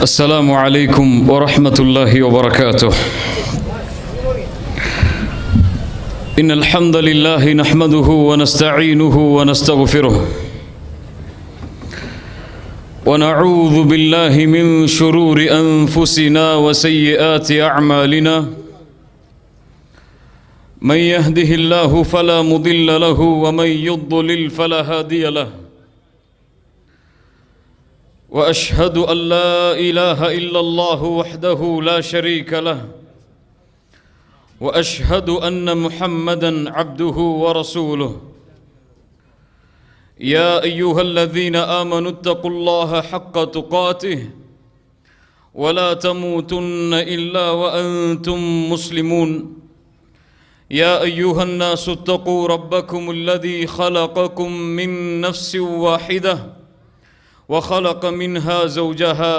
السلام عليكم ورحمة الله وبركاته. إن الحمد لله نحمده ونستعينه ونستغفره ونعوذ بالله من شرور أنفسنا وسيئات أعمالنا. من يهده الله فلا مضل له ومن يضلل فلا هادي له. وأشهد أن لا إله إلا الله وحده لا شريك له. وأشهد أن محمدًا عبده ورسوله. يا أيها الذين آمنوا اتقوا الله حق تقاته ولا تموتن إلا وأنتم مسلمون. يا أيها الناس اتقوا ربكم الذي خلقكم من نفس واحدة وخلق منها زوجها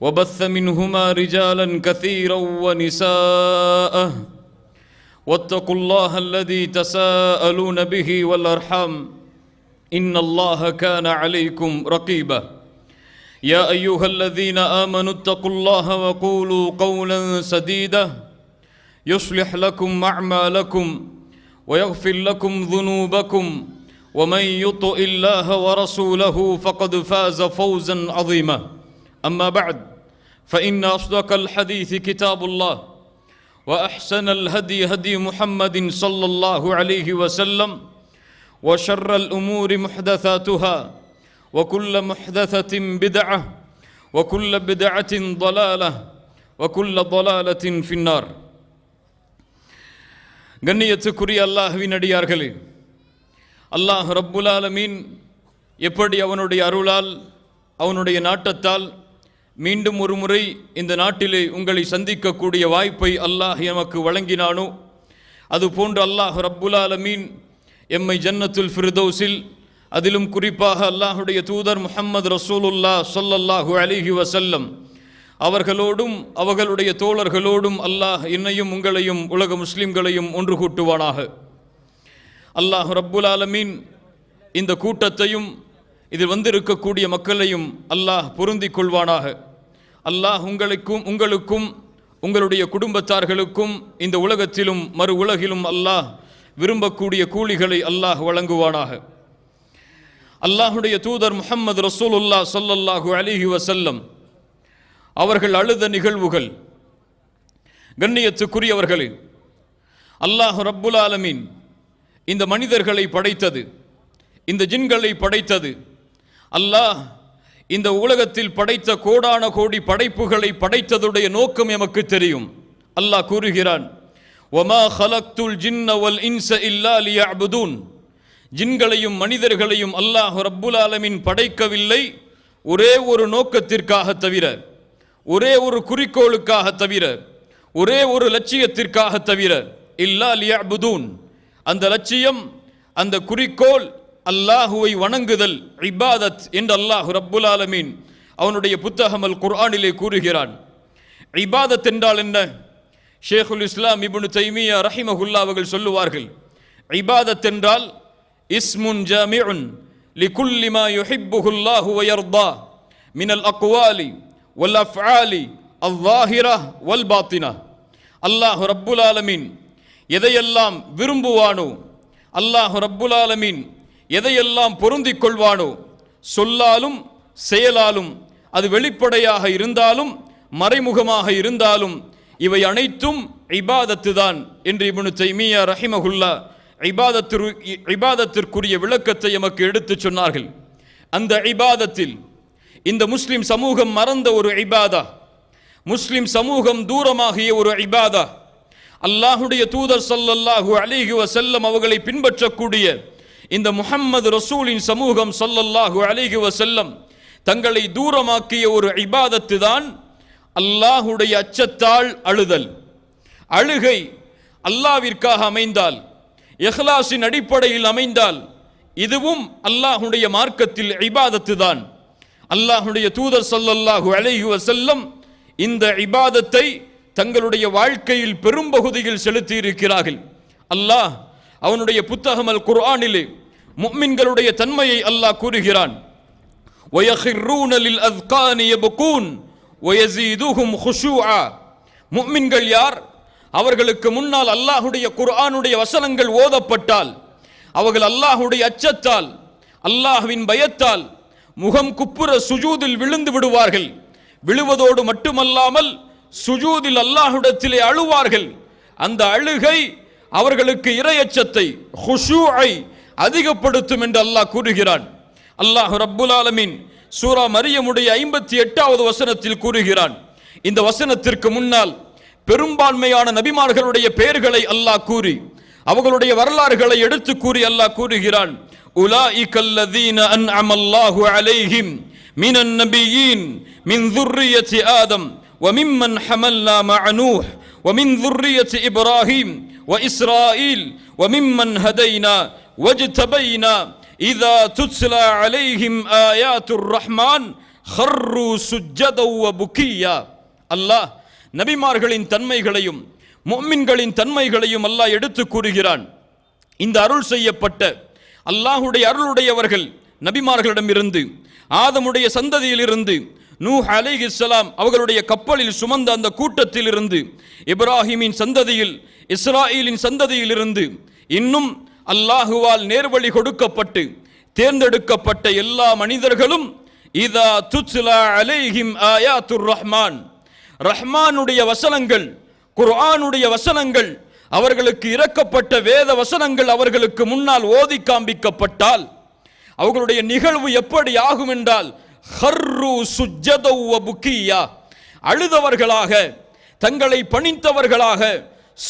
وبث منهما رجالا كثيرا ونساء. واتقوا الله الذي تساءلون به والأرحام إن الله كان عليكم رقيبا. يا أيها الذين آمنوا اتقوا الله وقولوا قولا سديدا يصلح لكم أعمالكم ويغفر لكم ذنوبكم ومن يطع الله ورسوله فقد فاز فوزا عظيما. أما بعد فإن أصدق الحديث كتاب الله وأحسن الهدي هدي محمد صلى الله عليه وسلم وشر الأمور محدثاتها وكل محدثة بدعة وكل بدعة ضلالة وكل ضلالة في النار. கண்ணியத்துக்குரிய அல்லாஹ்வின் அடியார்களே, அல்லாஹ் ரப்புல் ஆலமீன் எப்படி அவனுடைய அருளால் அவனுடைய நாட்டத்தால் மீண்டும் ஒரு முறை இந்த நாட்டிலே உங்களை சந்திக்கக்கூடிய வாய்ப்பை அல்லாஹ் எமக்கு வழங்கினானோ, அதுபோன்று அல்லாஹ் ரப்புல் ஆலமீன் எம்மை ஜன்னத்துல் ஃபிர்தௌஸில், அதிலும் குறிப்பாக அல்லாஹுடைய தூதர் முஹம்மது ரசூலுல்லாஹ் ஸல்லல்லாஹு அலைஹி வஸல்லம் அவர்களோடும் அவர்களுடைய தோழர்களோடும் அல்லாஹ் என்னையும் உங்களையும் உலக முஸ்லிம்களையும் ஒன்று கூட்டுவானாக. அல்லாஹ் ரப்புல் ஆலமீன் இந்த கூட்டத்தையும் இதில் வந்திருக்கக்கூடிய மக்களையும் அல்லாஹ் பொருந்திக் கொள்வானாக. அல்லாஹ் உங்களுக்கும் உங்களுடைய குடும்பத்தார்களுக்கும் இந்த உலகத்திலும் மறு உலகிலும் அல்லாஹ் விரும்பக்கூடிய கூலிகளை அல்லாஹ் வழங்குவானாக. அல்லாஹுடைய தூதர் முஹம்மது ரசூலுல்லாஹ் ஸல்லல்லாஹு அலைஹி வஸல்லம் அவர்கள் அழுத நிகழ்வுகள், கண்ணியத்துக்குரியவர்களே, அல்லாஹ் ரப்புல் ஆலமீன் இந்த மனிதர்களை படைத்தது, இந்த ஜின்களை படைத்தது, அல்லாஹ் இந்த உலகத்தில் படைத்த கோடான கோடி படைப்புகளை படைத்ததுடைய நோக்கம் எமக்கு தெரியும். அல்லாஹ் கூறுகிறான், வமா ஹலக்துல் ஜின்ன வல் இன்ஸ இல்லா லியஅ்புதூன். ஜின்களையும் மனிதர்களையும் அல்லாஹ் ரப்புல் ஆலமீன் படைக்கவில்லை ஒரே ஒரு நோக்கத்திற்காக தவிர, ஒரே ஒரு குறிக்கோளுக்காக தவிர, ஒரே ஒரு லட்சியத்திற்காக தவிர, இல்லா லியஅ்புதூன். அந்த லட்சியம், அந்த குறிக்கோள் அல்லாஹுவை வணங்குதல், இபாதத் என்று அல்லாஹ் ரப்புல் ஆலமீன் அவனுடைய புத்தகம் அல் குர்ஆனிலே கூறுகிறான். இபாதத் என்றால் என்ன? ஷேகுல் இஸ்லாம் இப்னு தைமியா ரஹிமஹுல்லாஹ் அவர்கள் சொல்லுவார்கள், இபாதத் என்றால் இஸ்முன் ஜாமிஉன் லிகுல்லி மா யுஹிப்புஹுல்லாஹு வ யர்தா மினல் அக்வாலி வல் அஃஆலி அல்-ஸாஹிரா வல் பாத்தினா. அல்லாஹ் ரப்புல் ஆலமீன் எதையெல்லாம் விரும்புவானோ, அல்லாஹ் ரப்புல் ஆலமீன் எதையெல்லாம் பொருந்திக் கொள்வானோ, சொல்லாலும் செயலாலும், அது வெளிப்படையாக இருந்தாலும் மறைமுகமாக இருந்தாலும், இவை அனைத்தும் இபாதத்து தான் என்று இப்னு தைமியா ரஹிமஹுல்லாஹ் இபாதத்திற்குரிய விளக்கத்தை எமக்கு எடுத்துச் சொன்னார்கள். அந்த இபாதத்தில் இந்த முஸ்லிம் சமூகம் மறந்த ஒரு இபாதா, முஸ்லிம் சமூகம் தூரமாகிய ஒரு இபாதா, அல்லாஹுடைய தூதர் ஸல்லல்லாஹு அலைஹி வஸல்லம் அவர்களை பின்பற்றக்கூடிய இந்த முஹம்மது ரசூலின் சமூகம் ஸல்லல்லாஹு அலைஹி வஸல்லம் தங்களை தூரமாக்கிய ஒரு இபாதத்து தான் அல்லாஹுடைய அச்சத்தால் அழுதல். அழுகை அல்லாஹ்விற்காக அமைந்தால், இஹ்லாஸின் அடிப்படையில் அமைந்தால், இதுவும் அல்லாஹுடைய மார்க்கத்தில் இபாதத்து தான். அல்லாஹுடைய தூதர் ஸல்லல்லாஹு அலைஹி வஸல்லம் இந்த இபாதத்தை தங்களுடைய வாழ்க்கையில் பெரும்பகுதியில் செலுத்தி இருக்கிறார்கள். அல்லாஹ் அவனுடைய புத்தகம் அல் குர்ஆனிலே முஃமின்களுடைய தன்மையை அல்லாஹ் கூறுகிறான். وَيَخِرُّونَ لِلْأَذْقَانِ يَبْكُونَ வயஸீதுஹும் குஷூஆ. முஃமின்கள் யார்? அவர்களுக்கு முன்னால் அல்லாஹுடைய குர்ஆனுடைய வசனங்கள் ஓதப்பட்டால் அவர்கள் அல்லாஹுடைய அச்சத்தால் அல்லாஹ்வின் பயத்தால் முகம் குப்புற சுஜூதில் விழுந்து விடுவார்கள். விழுவதோடு மட்டுமல்லாமல் சுஜூதில் அல்லாஹ்விடத்திலே அழுவார்கள். அந்த அழுகை அவர்களுக்கு இறையச்சத்தை, குஷூஐ அதிகப்படுத்தும் என்று அல்லாஹ் கூறுகிறான். அல்லாஹ் ரப்புல் ஆலமீன் சூரா மரியமுடைய 58வது வசனத்தில் கூறுகிறான். இந்த வசனத்திற்கு முன்னால் பெரும்பான்மையான நபிமார்களுடைய பெயர்களை அல்லாஹ் கூறி அவர்களுடைய வரலாறுகளை எடுத்து கூறி அல்லாஹ் கூறுகிறான். உலாயிகல்லதீன அன்அமல்லாஹு அலைஹிம் மினன் நபியீன் மின் ذُرِّيَّةِ ஆதம் وممن حملنا مع نوح ومن ذُرِّيَّةِ إبراهيم وإسرائيل وممن هدينا واجتبينا إذا تتلى عليهم آيات الرحمن خروا سجدا وبكيا. அல்லாஹ் நபிமார்களின் தன்மைகளையும் முஃமின்களின் தன்மைகளையும் அல்லாஹ் எடுத்து கூறுகிறான். இந்த அருள் செய்யப்பட்ட அல்லாஹுடைய அருளுடையவர்கள் நபிமார்களிடமிருந்து, ஆதமுடைய சந்ததியிலிருந்து, நூஹ் அலைஹிஸ்ஸலாம் அவர்களுடைய கப்பலில் சுமந்த அந்த கூட்டத்திலிருந்து, இப்ராஹிமின் சந்ததியில், இஸ்ராயீலின் சந்ததியிலிருந்து, இன்னும் அல்லாஹுவால் நேர்வழி கொடுக்கப்பட்டு தேர்ந்தெடுக்கப்பட்ட எல்லா மனிதர்களும் இதா துத்லா அலைஹிம் ஆயாத்துர் ரஹ்மான், ரஹ்மானுடைய வசனங்கள், குர்ஆனுடைய வசனங்கள், அவர்களுக்கு இறக்கப்பட்ட வேத வசனங்கள் அவர்களுக்கு முன்னால் ஓதி காண்பிக்கப்பட்டால் அவர்களுடைய நிகழ்வு எப்படி ஆகும் என்றால் ஹர்ரு சுஜ்ஜதௌ வ புக்கியா, அழுதவர்களாக, தங்களை பணிந்தவர்களாக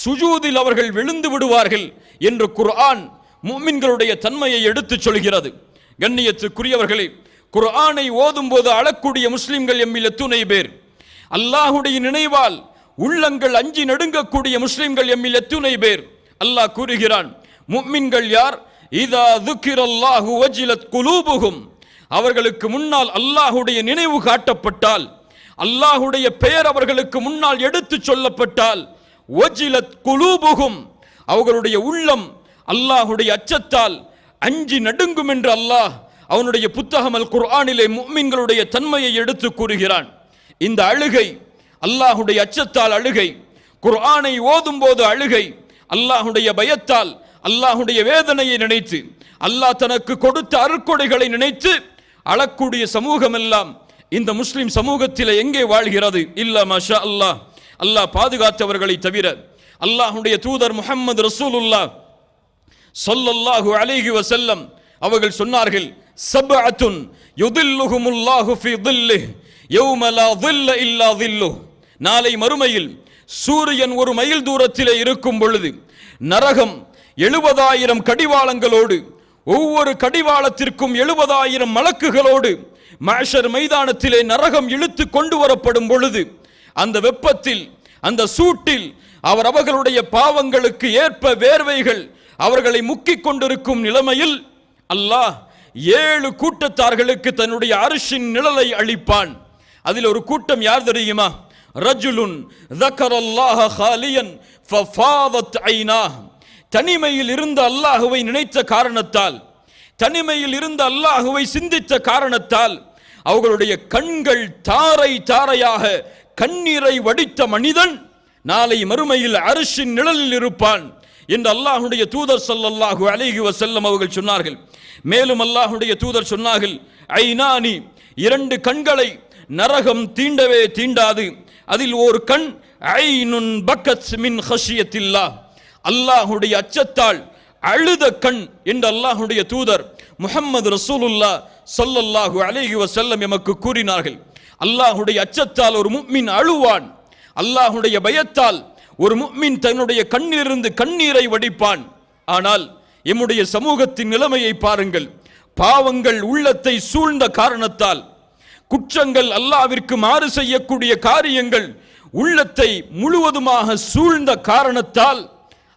சுஜூதில் அவர்கள் விழுந்து விடுவார்கள் என்று குர்ஆன் முஃமின்களுடைய தன்மையை எடுத்துச் சொல்கிறது. கண்ணியத்துக்குரியவர்களே, குர்ஆனை ஓதும் போது அழக்கூடிய முஸ்லிம்கள் எம்மில் எத்துணை பேர்? அல்லாஹுடைய நினைவால் உள்ளங்கள் அஞ்சி நடுங்கக்கூடிய முஸ்லிம்கள் எம்மில் எத்துணை பேர்? அல்லாஹ் கூறுகிறான், முஃமின்கள் யார்? இதா ذُكِرَ வஜிலத் குலூபுஹும், அவர்களுக்கு முன்னால் அல்லாஹுடைய நினைவு காட்டப்பட்டால், அல்லாஹுடைய பெயர் அவர்களுக்கு முன்னால் எடுத்து சொல்லப்பட்டால், வஜிலத் குலூபுஹும், அவர்களுடைய உள்ளம் அல்லாஹுடைய அச்சத்தால் அஞ்சி நடுங்கும் என்று அல்லாஹ் அவனுடைய புத்தகம் அல் குர்ஆனிலே முஃமின்களுடைய தன்மையை எடுத்து கூறுகிறான். இந்த அழுகை அல்லாஹுடைய அச்சத்தால் அழுகை, குர்ஆனை ஓதும் போது அழுகை, அல்லாஹுடைய பயத்தால் அல்லாஹுடைய வேதனையை நினைத்து, அல்லாஹ் தனக்கு கொடுத்த அருட்கொடைகளை நினைத்து அழக்கூடிய சமூகம் எல்லாம் இந்த முஸ்லிம் சமூகத்தில் எங்கே வாழ்கிறது? இல்லா மாஷா அல்லாஹ், அல்லாஹ் பாதுகாத்தவர்களை தவிர. அல்லாஹுடைய தூதர் முஹம்மது ரசூலுல்லாஹ் ஸல்லல்லாஹு அலைஹி வஸல்லம் அவர்கள் சொன்னார்கள், சப்அத்துன் யுதில்லுஹுமுல்லாஹு ஃபீ ظில்லிஹ் யௌம லா ظில்ல இல்லா ظில்லுஹ். நாளை மறுமையில் சூரியன் ஒரு மைல் தூரத்திலே இருக்கும் பொழுது நரகம் 70,000 கடிவாளங்களோடு, ஒவ்வொரு கடிவாளத்திற்கும் 70,000 மலக்குகளோடு மஹ்ஷர் மைதானத்திலே நரகம் இழுத்து கொண்டு வரப்படும் பொழுது அந்த வெப்பத்தில், அந்த சூட்டில் அவர்களுடைய பாவங்களுக்கு ஏற்ப வேர்வைகள் அவர்களை முக்கிக் கொண்டிருக்கும் நிலைமையில் அல்லாஹ் 7 கூட்டத்தார்களுக்கு தன்னுடைய அர்ஷின் நிழலை அளிப்பான். அதில் ஒரு கூட்டம் யார் தெரியுமா? ரஜுலுன் ذكرல்லாஹ காலியன் ஃபஃபாதத் ஐனாஹ், தனிமையில் இருந்த அல்லாஹுவை நினைத்த காரணத்தால், தனிமையில் இருந்த அல்லாஹுவை சிந்தித்த காரணத்தால் அவர்களுடைய கண்கள் தாரை தாரையாக கண்ணீரை வடித்த மனிதன் நாளை மறுமையில் அர்ஷின் நிழலில் இருப்பான் என்று அல்லாஹுடைய தூதர் ஸல்லல்லாஹு அலைஹி வஸல்லம் அவர்கள் சொன்னார்கள். மேலும் அல்லாஹுடைய தூதர் சொன்னார்கள், ஐனானி, 2 கண்களை நரகம் தீண்டவே தீண்டாது. அதில் ஒரு கண் ஐனுன் பக்கத் மின் ஹஷியத்தில்லாஹ், அல்லாஹுடைய அச்சத்தால் அழுத கண் என்று அல்லாஹுடைய தூதர் முஹம்மது ரசூலுல்லாஹ் ஸல்லல்லாஹு அலைஹி வஸல்லம் எமக்கு கூறினார்கள். அல்லாஹுடைய அச்சத்தால் ஒரு முஃமின் அழுவான், அல்லாஹுடைய பயத்தால் ஒரு முஃமின் தன்னுடைய கண்ணிலிருந்து கண்ணீரை வடிப்பான். ஆனால் எம்முடைய சமூகத்தின் நிலைமையை பாருங்கள். பாவங்கள் உள்ளத்தை சூழ்ந்த காரணத்தால், குற்றங்கள், அல்லாஹ்விற்கு மாறு செய்யக்கூடிய காரியங்கள் உள்ளத்தை முழுவதுமாக சூழ்ந்த காரணத்தால்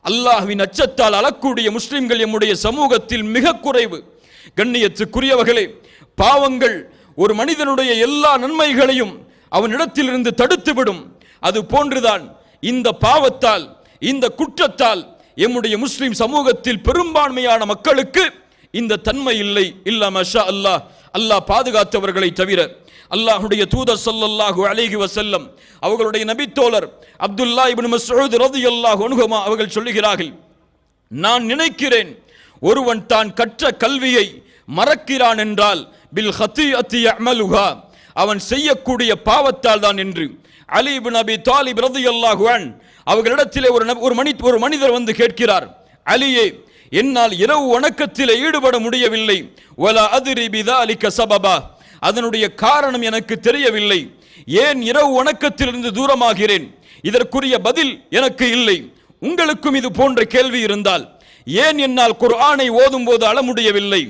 அல்லாஹ்வின் அச்சத்தால் அழக்கூடிய முஸ்லிம்கள் எம்முடைய சமூகத்தில் மிக குறைவு. கண்ணியத்துக்குரியவர்களே, பாவங்கள் ஒரு மனிதனுடைய எல்லா நன்மைகளையும் அவனிடத்திலிருந்து தடுத்துவிடும். அது போன்றுதான் இந்த பாவத்தால், இந்த குற்றத்தால் எம்முடைய முஸ்லிம் சமூகத்தில் பெரும்பான்மையான மக்களுக்கு இந்த தன்மை இல்லை. இல்லா மஷா அல்லாஹ், அல்லாஹ் பாதுகாத்தவர்களை தவிர. அல்லாஹ்வுடைய தூதர் ஸல்லல்லாஹு அலைஹி வஸல்லம் அவர்களுடைய நபித்தோழர் அப்துல்லா இப்னு மஸ்ஊத் ரலியல்லாஹு அன்ஹு அவர்கள் சொல்லுகிறார்கள், நான் நினைக்கிறேன் ஒருவன் தான் கற்ற கல்வியை மறக்கிறான் என்றால் பில் ஹதீஅத்தி யஅமலுஹா, அவன் செய்யக்கூடிய பாவத்தால் தான் என்று. அலி இப்னு அபி தாலிப் ரலியல்லாஹு அன்ஹு அவர்களிடத்திலே ஒரு மனிதர் வந்து கேட்கிறார், அலியே, என்னால் இரவு வணக்கத்திலே ஈடுபட முடியவில்லை, வலா அத்ரி பிதாலிக சபபா, அதனுடைய காரணம் எனக்கு தெரியவில்லை, ஏன் இரவு வணக்கத்திலிருந்து தூரமாகிறேன், இதற்குரிய பதில் எனக்கு இல்லை. உங்களுக்கும் இது போன்ற கேள்வி இருந்தால், ஏன் என்னால் குர்ஆனை ஓதும் போது அழ முடியவில்லை,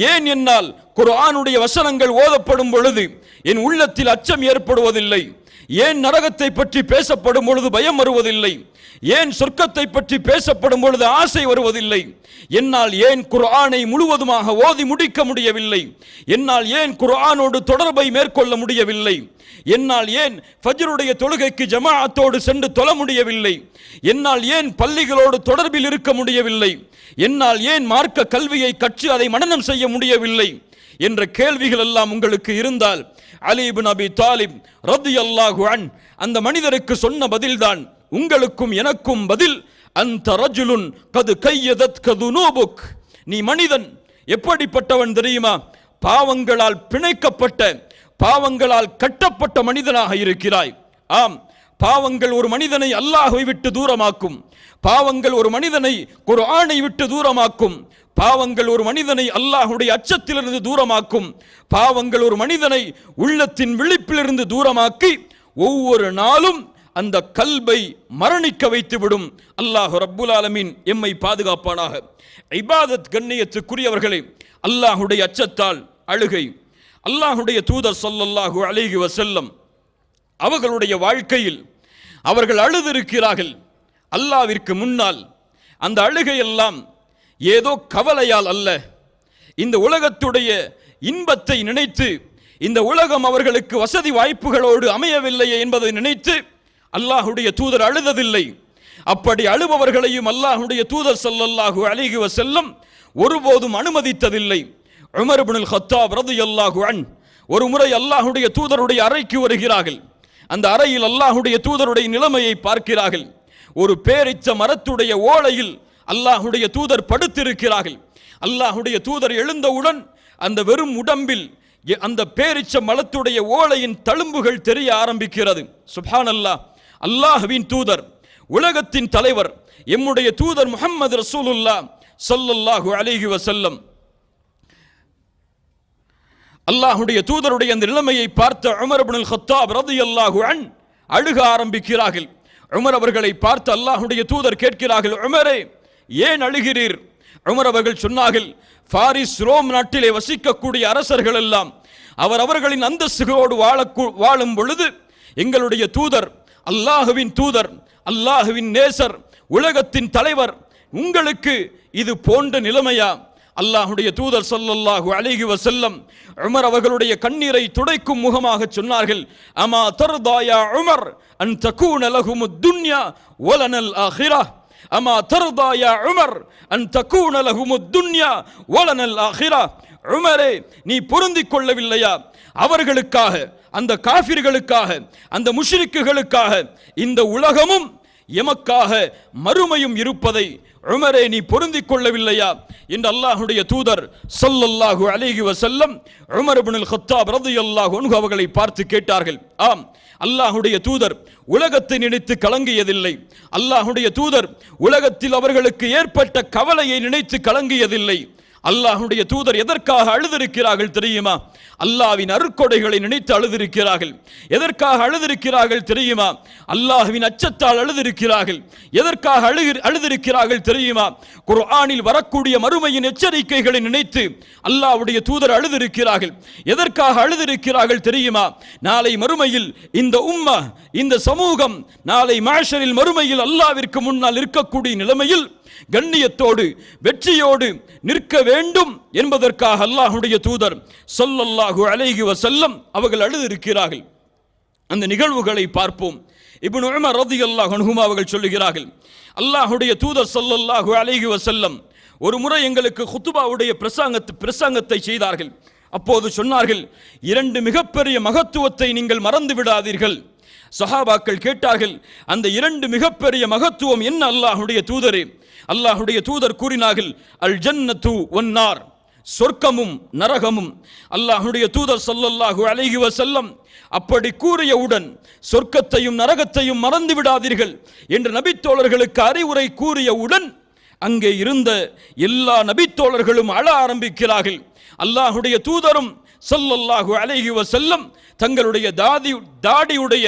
ஏன் என்னால் குர்ஆனுடைய வசனங்கள் ஓதப்படும் பொழுது என் உள்ளத்தில் அச்சம் ஏற்படுவதில்லை, ஏன் நரகத்தை பற்றி பேசப்படும் பொழுது பயம் வருவதில்லை, ஏன் சொர்க்கத்தை பற்றி பேசப்படும் பொழுது ஆசை வருவதில்லை, என்னால் ஏன் குர்ஆனை முழுவதுமாக ஓதி முடிக்க முடியவில்லை, என்னால் ஏன் குர்ஆனோடு தொடர்பை மேற்கொள்ள முடியவில்லை, என்னால் ஏன் ஃபஜ்ருடைய தொழுகைக்கு ஜமாஅத்தோடு சென்று தொழ முடியவில்லை, என்னால் ஏன் பள்ளிகளோடு தொடர்பில் இருக்க முடியவில்லை, என்னால் ஏன் மார்க்க கல்வியை கற்று அதை மனனம் செய்ய முடியவில்லை என்ற கேள்விகள் எல்லாம் உங்களுக்கு இருந்தால், அலி இப்னு அபி தாலிப் ரலியல்லாஹு அன்ஹு அந்த மனிதருக்கு சொன்ன பதில்தான் உங்களுக்கும் எனக்கும் பதில். அந்த ரஜுலுன் கது கையதத்க துனூபுக், நீ மனிதன் எப்படிப்பட்டவன் தெரியுமா, பாவங்களால் பிணைக்கப்பட்ட, பாவங்களால் கட்டப்பட்ட மனிதனாக இருக்கிறாய். ஆம், பாவங்கள் ஒரு மனிதனை அல்லாஹ்வை விட்டு தூரமாக்கும், பாவங்கள் ஒரு மனிதனை குர்ஆனை விட்டு தூரமாக்கும், பாவங்கள் ஒரு மனிதனை அல்லாஹ்வுடைய அச்சத்திலிருந்து தூரமாக்கும், பாவங்கள் ஒரு மனிதனை உள்ளத்தின் விழிப்பிலிருந்து தூரமாக்கி ஒவ்வொரு நாளும் அந்த கல்பை மரணிக்க வைத்துவிடும். அல்லாஹ் ரப்புல் ஆலமீன் எம்மை பாதுகாப்பானாக. இபாதத் கண்ணியத்துக்குரியவர்களே, அல்லாஹ்வுடைய அச்சத்தால் அழுகை. அல்லாஹ்வுடைய தூதர் ஸல்லல்லாஹு அலைஹி வஸல்லம் அவர்களுடைய வாழ்க்கையில் அவர்கள் அழுதிருக்கிறார்கள் அல்லாஹ்விற்கு முன்னால். அந்த அழுகையெல்லாம் ஏதோ கவலையால் அல்ல, இந்த உலகத்துடைய இன்பத்தை நினைத்து, இந்த உலகம் அவர்களுக்கு வசதி வாய்ப்புகளோடு அமையவில்லையே என்பதை நினைத்து அல்லாஹ்வுடைய தூதர் அழுததில்லை. அப்படி அழுபவர்களையும் அல்லாஹ்வுடைய தூதர் ஸல்லல்லாஹு அலைஹி வஸல்லம் ஒருபோதும் அனுமதித்ததில்லை. உமர் இப்னுல் கத்தாப் ரலியல்லாஹு அன்ஹு ஒரு முறை அல்லாஹ்வுடைய தூதருடைய அறைக்கு வருகிறார்கள். அந்த அறையில் அல்லாஹ்வுடைய தூதருடைய நிலைமையை பார்க்கிறார்கள். ஒரு பேரிச்ச மரத்துடைய ஓலையில் அல்லாஹ்வுடைய தூதர் படுத்திருக்கிறார்கள். அல்லாஹ்வுடைய தூதர் எழுந்தவுடன் அந்த வெறும் உடம்பில் அந்த பேரிச்ச மரத்துடைய ஓலையின் தழும்புகள் தெரிய ஆரம்பிக்கிறது. சுப்ஹானல்லாஹ், அல்லாஹ்வின் தூதர், உலகத்தின் தலைவர், எம்முடைய தூதர் முஹம்மது ரசூலுல்லாஹ் ஸல்லல்லாஹு அலைஹி வஸல்லம், அல்லாஹ்வுடைய தூதருடைய அந்த நிலைமையை பார்த்த உமர் இப்னுல் கத்தாப் ரலியல்லாஹு அன்ஹு அழுக ஆரம்பிக்கிறார்கள். உமர் அவர்களை பார்த்து அல்லாஹ்வுடைய தூதர் கேட்கிறார்கள், உமரே, ஏன் அழுகிறீர்? உமர் அவர்கள் சொன்னார்கள், பாரிஸ் ரோம் நாட்டிலே வசிக்கக்கூடிய அரசர்கள் எல்லாம் அவர்களின் அந்தஸ்துகளோடு வாழும் பொழுது எங்களுடைய தூதர், அல்லாஹுவின் தூதர், அல்லாஹுவின் நேசர், உலகத்தின் தலைவர், உங்களுக்கு இது போன்ற நிலைமையா? அல்லாஹ்வுடைய தூதர் ஸல்லல்லாஹு அலைஹி வஸல்லம் உமர் அவர்களுடைய கண்ணீரை துடைக்கும் முகமாக சொன்னார்கள், அமா தர்தா யா உமர் அன் தகூன லஹுமுத் துன்யா வலனல் ஆகிரா, அமா தர்தா யா உமர் அன் தகூன லஹுமுத் துன்யா வலனல் ஆகிரா. உமரே, நீ பொருந்திக் கொள்ளவில்லையா அவர்களுக்காக, அந்த காஃபிர்களுக்காக, அந்த முஷ்ரிக்குகளுக்காக இந்த உலகமும் எமக்காக மறுமையும் இருப்பதை உமரே நீ பொருந்திக் கொள்ளவில்லையா என்று அல்லாஹ்வுடைய தூதர் ஸல்லல்லாஹு அலைஹி வஸல்லம் உமர் இப்னுல் கத்தாப் ரலியல்லாஹு அன்ஹு அவர்களை பார்த்து கேட்டார்கள். ஆம், அல்லாஹ்வுடைய தூதர் உலகத்தை நினைத்து கலங்கியதில்லை. அல்லாஹ்வுடைய தூதர் உலகத்தில் அவர்களுக்கு ஏற்பட்ட கவலையை நினைத்து கலங்கியதில்லை. அல்லாஹ்வுடைய தூதர் எதற்காக அழுதிருக்கிறார்கள் தெரியுமா? அல்லாஹ்வின் அருட்கொடைகளை நினைத்து அழுதிருக்கிறார்கள். எதற்காக அழுதிருக்கிறார்கள் தெரியுமா? அல்லாஹ்வின் அச்சத்தால் அழுதிருக்கிறார்கள். எதற்காக அழுதிருக்கிறார்கள் தெரியுமா? குர்ஆனில் வரக்கூடிய மறுமையின் எச்சரிக்கைகளை நினைத்து அல்லாஹ்வுடைய தூதர் அழுதிருக்கிறார்கள். எதற்காக அழுதிருக்கிறார்கள் தெரியுமா? நாளை மறுமையில் இந்த உம்மா, இந்த சமூகம் நாளை மஹ்ஷரில் மறுமையில் அல்லாஹ்விற்கு முன்னால் இருக்கக்கூடிய நிலைமையில் கண்ணியத்தோடு வெற்றியோடு நிற்க வேண்டும் என்பதற்காக அல்லாஹ்வுடைய தூதர் ஸல்லல்லாஹு அலைஹி வஸல்லம் அவர்கள் அழுதிருக்கிறார்கள். அந்த நிகழ்வுகளை பார்ப்போம். இப்னு உமர் ரலியல்லாஹு அன்ஹு அவர்கள் சொல்லுகிறார்கள், அல்லாஹ்வுடைய தூதர் ஸல்லல்லாஹு அலைஹி வஸல்லம் ஒரு முறை எங்களுக்கு குத்பாவுடைய பிரசங்கத்தை செய்தார்கள். அப்போது சொன்னார்கள், 2 மிகப்பெரிய மகத்துவத்தை நீங்கள் மறந்து விடாதீர்கள். சஹாபாக்கள் கேட்டார்கள், அந்த 2 மிகப்பெரிய மகத்துவம் என்ன அல்லாஹ்வுடைய தூதரே? அல்லாஹ்வுடைய தூதர் கூறினார்கள், அல் ஜன்னத்து வன்னார், சொர்க்கமும் நரகமும். அல்லாஹ்வுடைய தூதர் ஸல்லல்லாஹு அலைஹி வஸல்லம் அப்படி கூறியவுடன் சொர்க்கத்தையும் நரகத்தையும் மறந்து விடாதீர்கள் என்று நபித்தோழர்களுக்கு அறிவுரை கூறியவுடன் அங்கே இருந்த எல்லா நபித்தோழர்களும் அழ ஆரம்பிக்கிறார்கள். அல்லாஹ்வுடைய தூதரும் ஸல்லல்லாஹு அலைஹி வஸல்லம் தங்களுடைய தாடியுடைய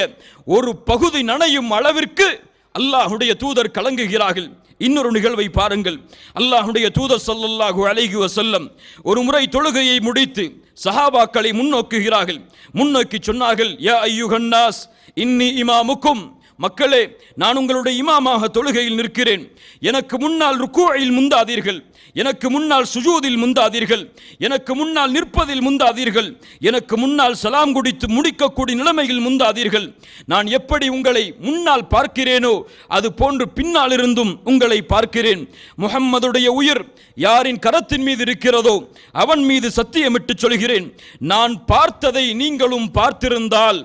ஒரு பகுதி நனையும் அளவிற்கு அல்லாஹ்வுடைய தூதர் கலங்குகிறார்கள். இன்னொரு நிகழ்வை பாருங்கள். அல்லாஹ்வுடைய தூதர் ஸல்லல்லாஹு அலைஹி வஸல்லம் ஒரு முறை தொழுகையை முடித்து சஹாபாக்களை முன்னோக்குகிறார்கள். முன்னோக்கி சொன்னார்கள், யா அய்யுஹன்னாஸ் இன்னி இமாமுக்கும், மக்களே நான் உங்களுடைய இமாமாக தொழுகையில் நிற்கிறேன். எனக்கு முன்னால் ருக்கூஇல் முந்தாதீர்கள், எனக்கு முன்னால் சுஜூதில் முந்தாதீர்கள், எனக்கு முன்னால் நிற்பதில் முந்தாதீர்கள், எனக்கு முன்னால் சலாம் குடித்து முடிக்கக்கூடிய நிலைமையில் முந்தாதீர்கள். நான் எப்படி உங்களை முன்னால் பார்க்கிறேனோ அது போன்று பின்னால் இருந்தும் உங்களை பார்க்கிறேன். முஹம்மதுடைய உயிர் யாரின் கரத்தின் மீது இருக்கிறதோ அவன் மீது சத்தியமிட்டு சொல்கிறேன், நான் பார்த்ததை நீங்களும் பார்த்திருந்தால்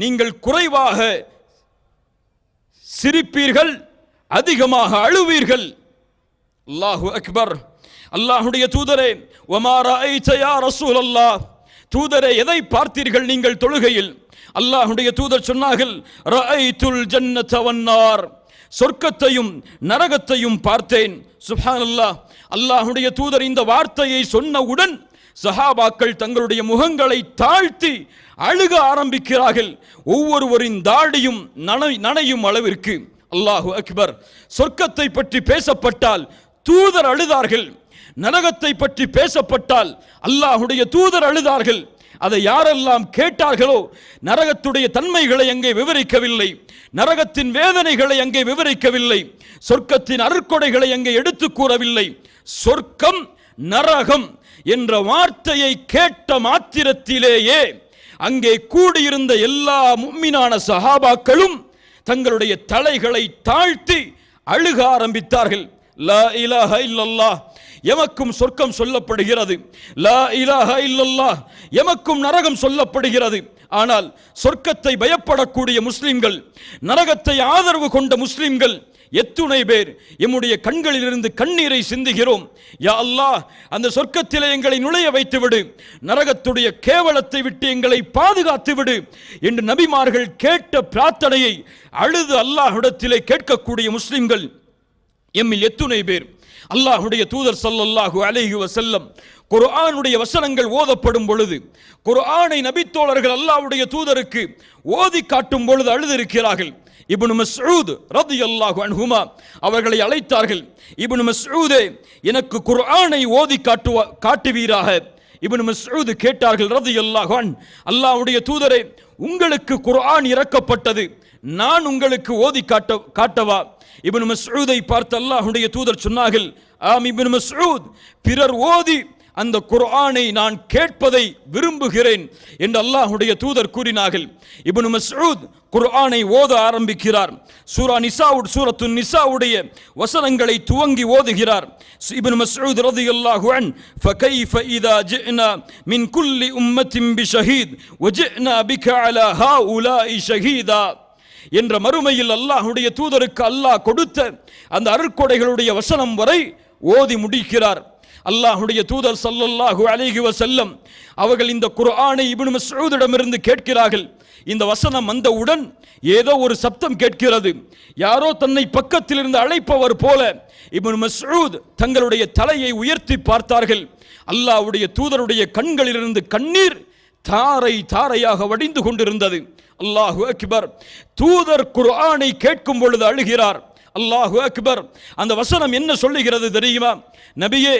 நீங்கள் குறைவாக சிரிப்பீர்கள், அதிகமாக அழுவீர்கள். அல்லாஹு அக்பர். அல்லாஹ்வுடைய தூதரே, வமா ரஅய்த யா ரசூலல்லாஹ், தூதரே எதை பார்த்தீர்கள் நீங்கள் தொழுகையில்? அல்லாஹ்வுடைய தூதர் சொன்னார்கள், ரஅய்துல் ஜன்னத வன்னார், சொர்க்கத்தையும் நரகத்தையும் பார்த்தேன். சுப்ஹானல்லாஹ். அல்லாஹ்வுடைய தூதர் இந்த வார்த்தையை சொன்னவுடன் சஹாபாக்கள் தங்களுடைய முகங்களை தாழ்த்தி அழுக ஆரம்பிக்கிறார்கள். ஒவ்வொருவரின் தாடியும் நனையும் அளவிற்கு. அல்லாஹு அக்பர். சொர்க்கத்தை பற்றி பேசப்பட்டால் தூதர் அழுதார்கள், நரகத்தை பற்றி பேசப்பட்டால் அல்லாஹ்வுடைய தூதர் அழுதார்கள். அதை யாரெல்லாம் கேட்டார்களோ நரகத்துடைய தன்மைகளை அங்கே விவரிக்கவில்லை, நரகத்தின் வேதனைகளை அங்கே விவரிக்கவில்லை, சொர்க்கத்தின் அருட்கொடைகளை அங்கே எடுத்து கூறவில்லை. சொர்க்கம் நரகம் என்ற வார்த்தையை கேட்ட மாத்திரத்திலேயே அங்கே கூடியிருந்த எல்லா முஃமினான சஹாபாக்களும் தங்களுடைய தலைகளை தாழ்த்தி அழுக ஆரம்பித்தார்கள். லா இலாஹ இல்லல்லாஹ், எமக்கும் சொர்க்கம் சொல்லப்படுகிறது. லா இலாஹ இல்லல்லாஹ், எமக்கும் நரகம் சொல்லப்படுகிறது. ஆனால் சொர்க்கத்தை பயப்படக்கூடிய முஸ்லிம்கள், நரகத்தை ஆதரவு கொண்ட முஸ்லிம்கள் எத்துணை பேர் எம்முடைய கண்களிலிருந்து கண்ணீரை சிந்துகிறோம். யா அல்லாஹ், அந்த சொர்க்கத்திலே எங்களை நுழைய வைத்து விடு, நரகத்துடைய கேவலத்தை விட்டு எங்களை பாதுகாத்து விடு என்று நபிமார்கள் கேட்ட பிரார்த்தனையை அழுது அல்லாஹ்விடத்திலே கேட்கக்கூடிய முஸ்லிம்கள் எம்மில் எத்துணை பேர்? அல்லாஹ்வுடைய தூதர் ஸல்லல்லாஹு அலைஹி வஸல்லம் குர்ஆனுடைய வசனங்கள் ஓதப்படும் பொழுது, குர்ஆனை நபித்தோழர்கள் அல்லாஹ்வுடைய தூதருக்கு ஓதி காட்டும் பொழுது அழுதிருக்கிறார்கள். இப்னு மஸ்ஊத் ரலியல்லாஹு அன்ஹுமா அவர்களை அழைத்தார்கள். இப்னு மஸ்ஊதே, எனக்கு குர்ஆனை ஓதி காட்டுவீராக. இப்னு மஸ்ஊத் கேட்டார்கள் ரலியல்லாஹு அன், அல்லாஹ்வுடைய தூதரே, உங்களுக்கு குர்ஆன் இறக்கப்பட்டது, நான் உங்களுக்கு ஓதி காட்டவா? இப்னு மஸ்ஊதை பார்த்து அல்லாஹ்வுடைய தூதர் சொன்னார்கள், ஆம் இப்னு மஸ்ஊத், பிறர் ஓதி அந்த குர்ஆனை நான் கேட்பதை விரும்புகிறேன் என்று அல்லாஹ்வுடைய தூதர் கூறினார்கள். இப்னு மஸ்ஊத் குர்ஆனை ஓத ஆரம்பிக்கிறார். சூரத்து நிசாவுடைய வசனங்களை துவங்கி ஓதுகிறார். இப்னு மஸ்ஊத் ரலியல்லாஹு அன், ஃபகைஃப இதா ஜினா மின் குல்லி உம்மத்தின் பிஷஹீத் வஜினா பிக அலா ஹாஉலாஇ ஷஹீதா என்ற மறுமையில் அல்லாஹ்வுடைய தூதருக்கு அல்லாஹ் கொடுத்த அந்த அருட்கொடைகளுடைய வசனம் வரை ஓதி முடிக்கிறார். அல்லாஹ்வுடைய தூதர் ஸல்லல்லாஹு அலைஹி வஸல்லம் அவர்கள் இந்த குர்ஆனை இப்னு மஸ்ஊதிடமிருந்து கேட்கிறார்கள். இந்த வசனம் வந்தவுடன் ஏதோ ஒரு சப்தம் கேட்கிறது. யாரோ தன்னை பக்கத்தில் இருந்து அழைப்பவர் போல இப்னு மஸ்ஊத் தங்களுடைய தலையை உயர்த்தி பார்த்தார்கள். அல்லாஹ்வுடைய தூதருடைய கண்களிலிருந்து கண்ணீர் தாரை தாரையாக வடிந்து கொண்டிருந்தது. அல்லாஹு அக்பர். தூதர் குர்ஆனை கேட்கும் பொழுது அழுகிறார். அல்லாஹு அக்பர். அந்த வசனம் என்ன சொல்லுகிறது தெரியுமா? நபியே,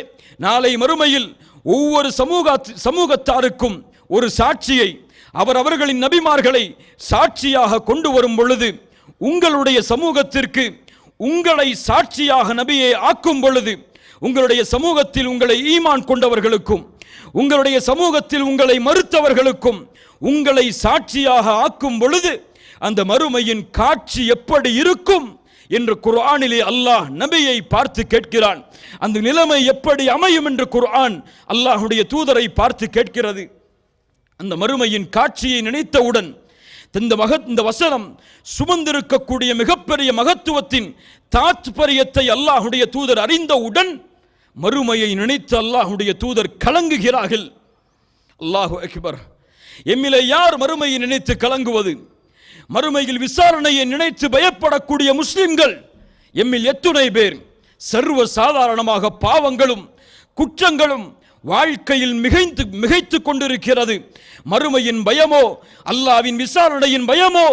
நாளை மறுமையில் ஒவ்வொரு சமூகத்தாருக்கும் ஒரு சாட்சியை அவர்களின் நபிமார்களை சாட்சியாக கொண்டு வரும் பொழுது, உங்களுடைய சமூகத்திற்கு உங்களை சாட்சியாக நபியை ஆக்கும் பொழுது, உங்களுடைய சமூகத்தில் உங்களை ஈமான் கொண்டவர்களுக்கும் உங்களுடைய சமூகத்தில் உங்களை மறுத்தவர்களுக்கும் உங்களை சாட்சியாக ஆக்கும் பொழுது அந்த மறுமையின் காட்சி எப்படி இருக்கும் என்று குர்ஆனிலே அல்லாஹ் நபியை பார்த்து கேட்கிறான். அந்த நிலைமை எப்படி அமையும் என்று குர்ஆன் அல்லாஹ்வுடைய தூதரை பார்த்து கேட்கிறது. அந்த மறுமையின் காட்சியை நினைத்தவுடன் இந்த வசனம் சுமந்திருக்கக்கூடிய மிகப்பெரிய மகத்துவத்தின் தாத்பரியத்தை அல்லாஹ்வுடைய தூதர் அறிந்தவுடன் மறுமையை நினைத்து அல்லாஹ்வுடைய தூதர் கலங்குகிறார்கள். அல்லாஹு அக்பர். எம்மிலே யார் மறுமையை நினைத்து கலங்குவது? மறுமையில் விசாரணையை நினைத்து பயப்படக்கூடிய முஸ்லிம்கள் எம்மில் எத்துணை பேர்? சர்வ சாதாரணமாக பாவங்களும் குற்றங்களும் வாழ்க்கையில் மிகைத்து கொண்டிருக்கிறது. மறுமையின் பயமோ அல்லாஹ்வின் விசாரணையின் பயமோ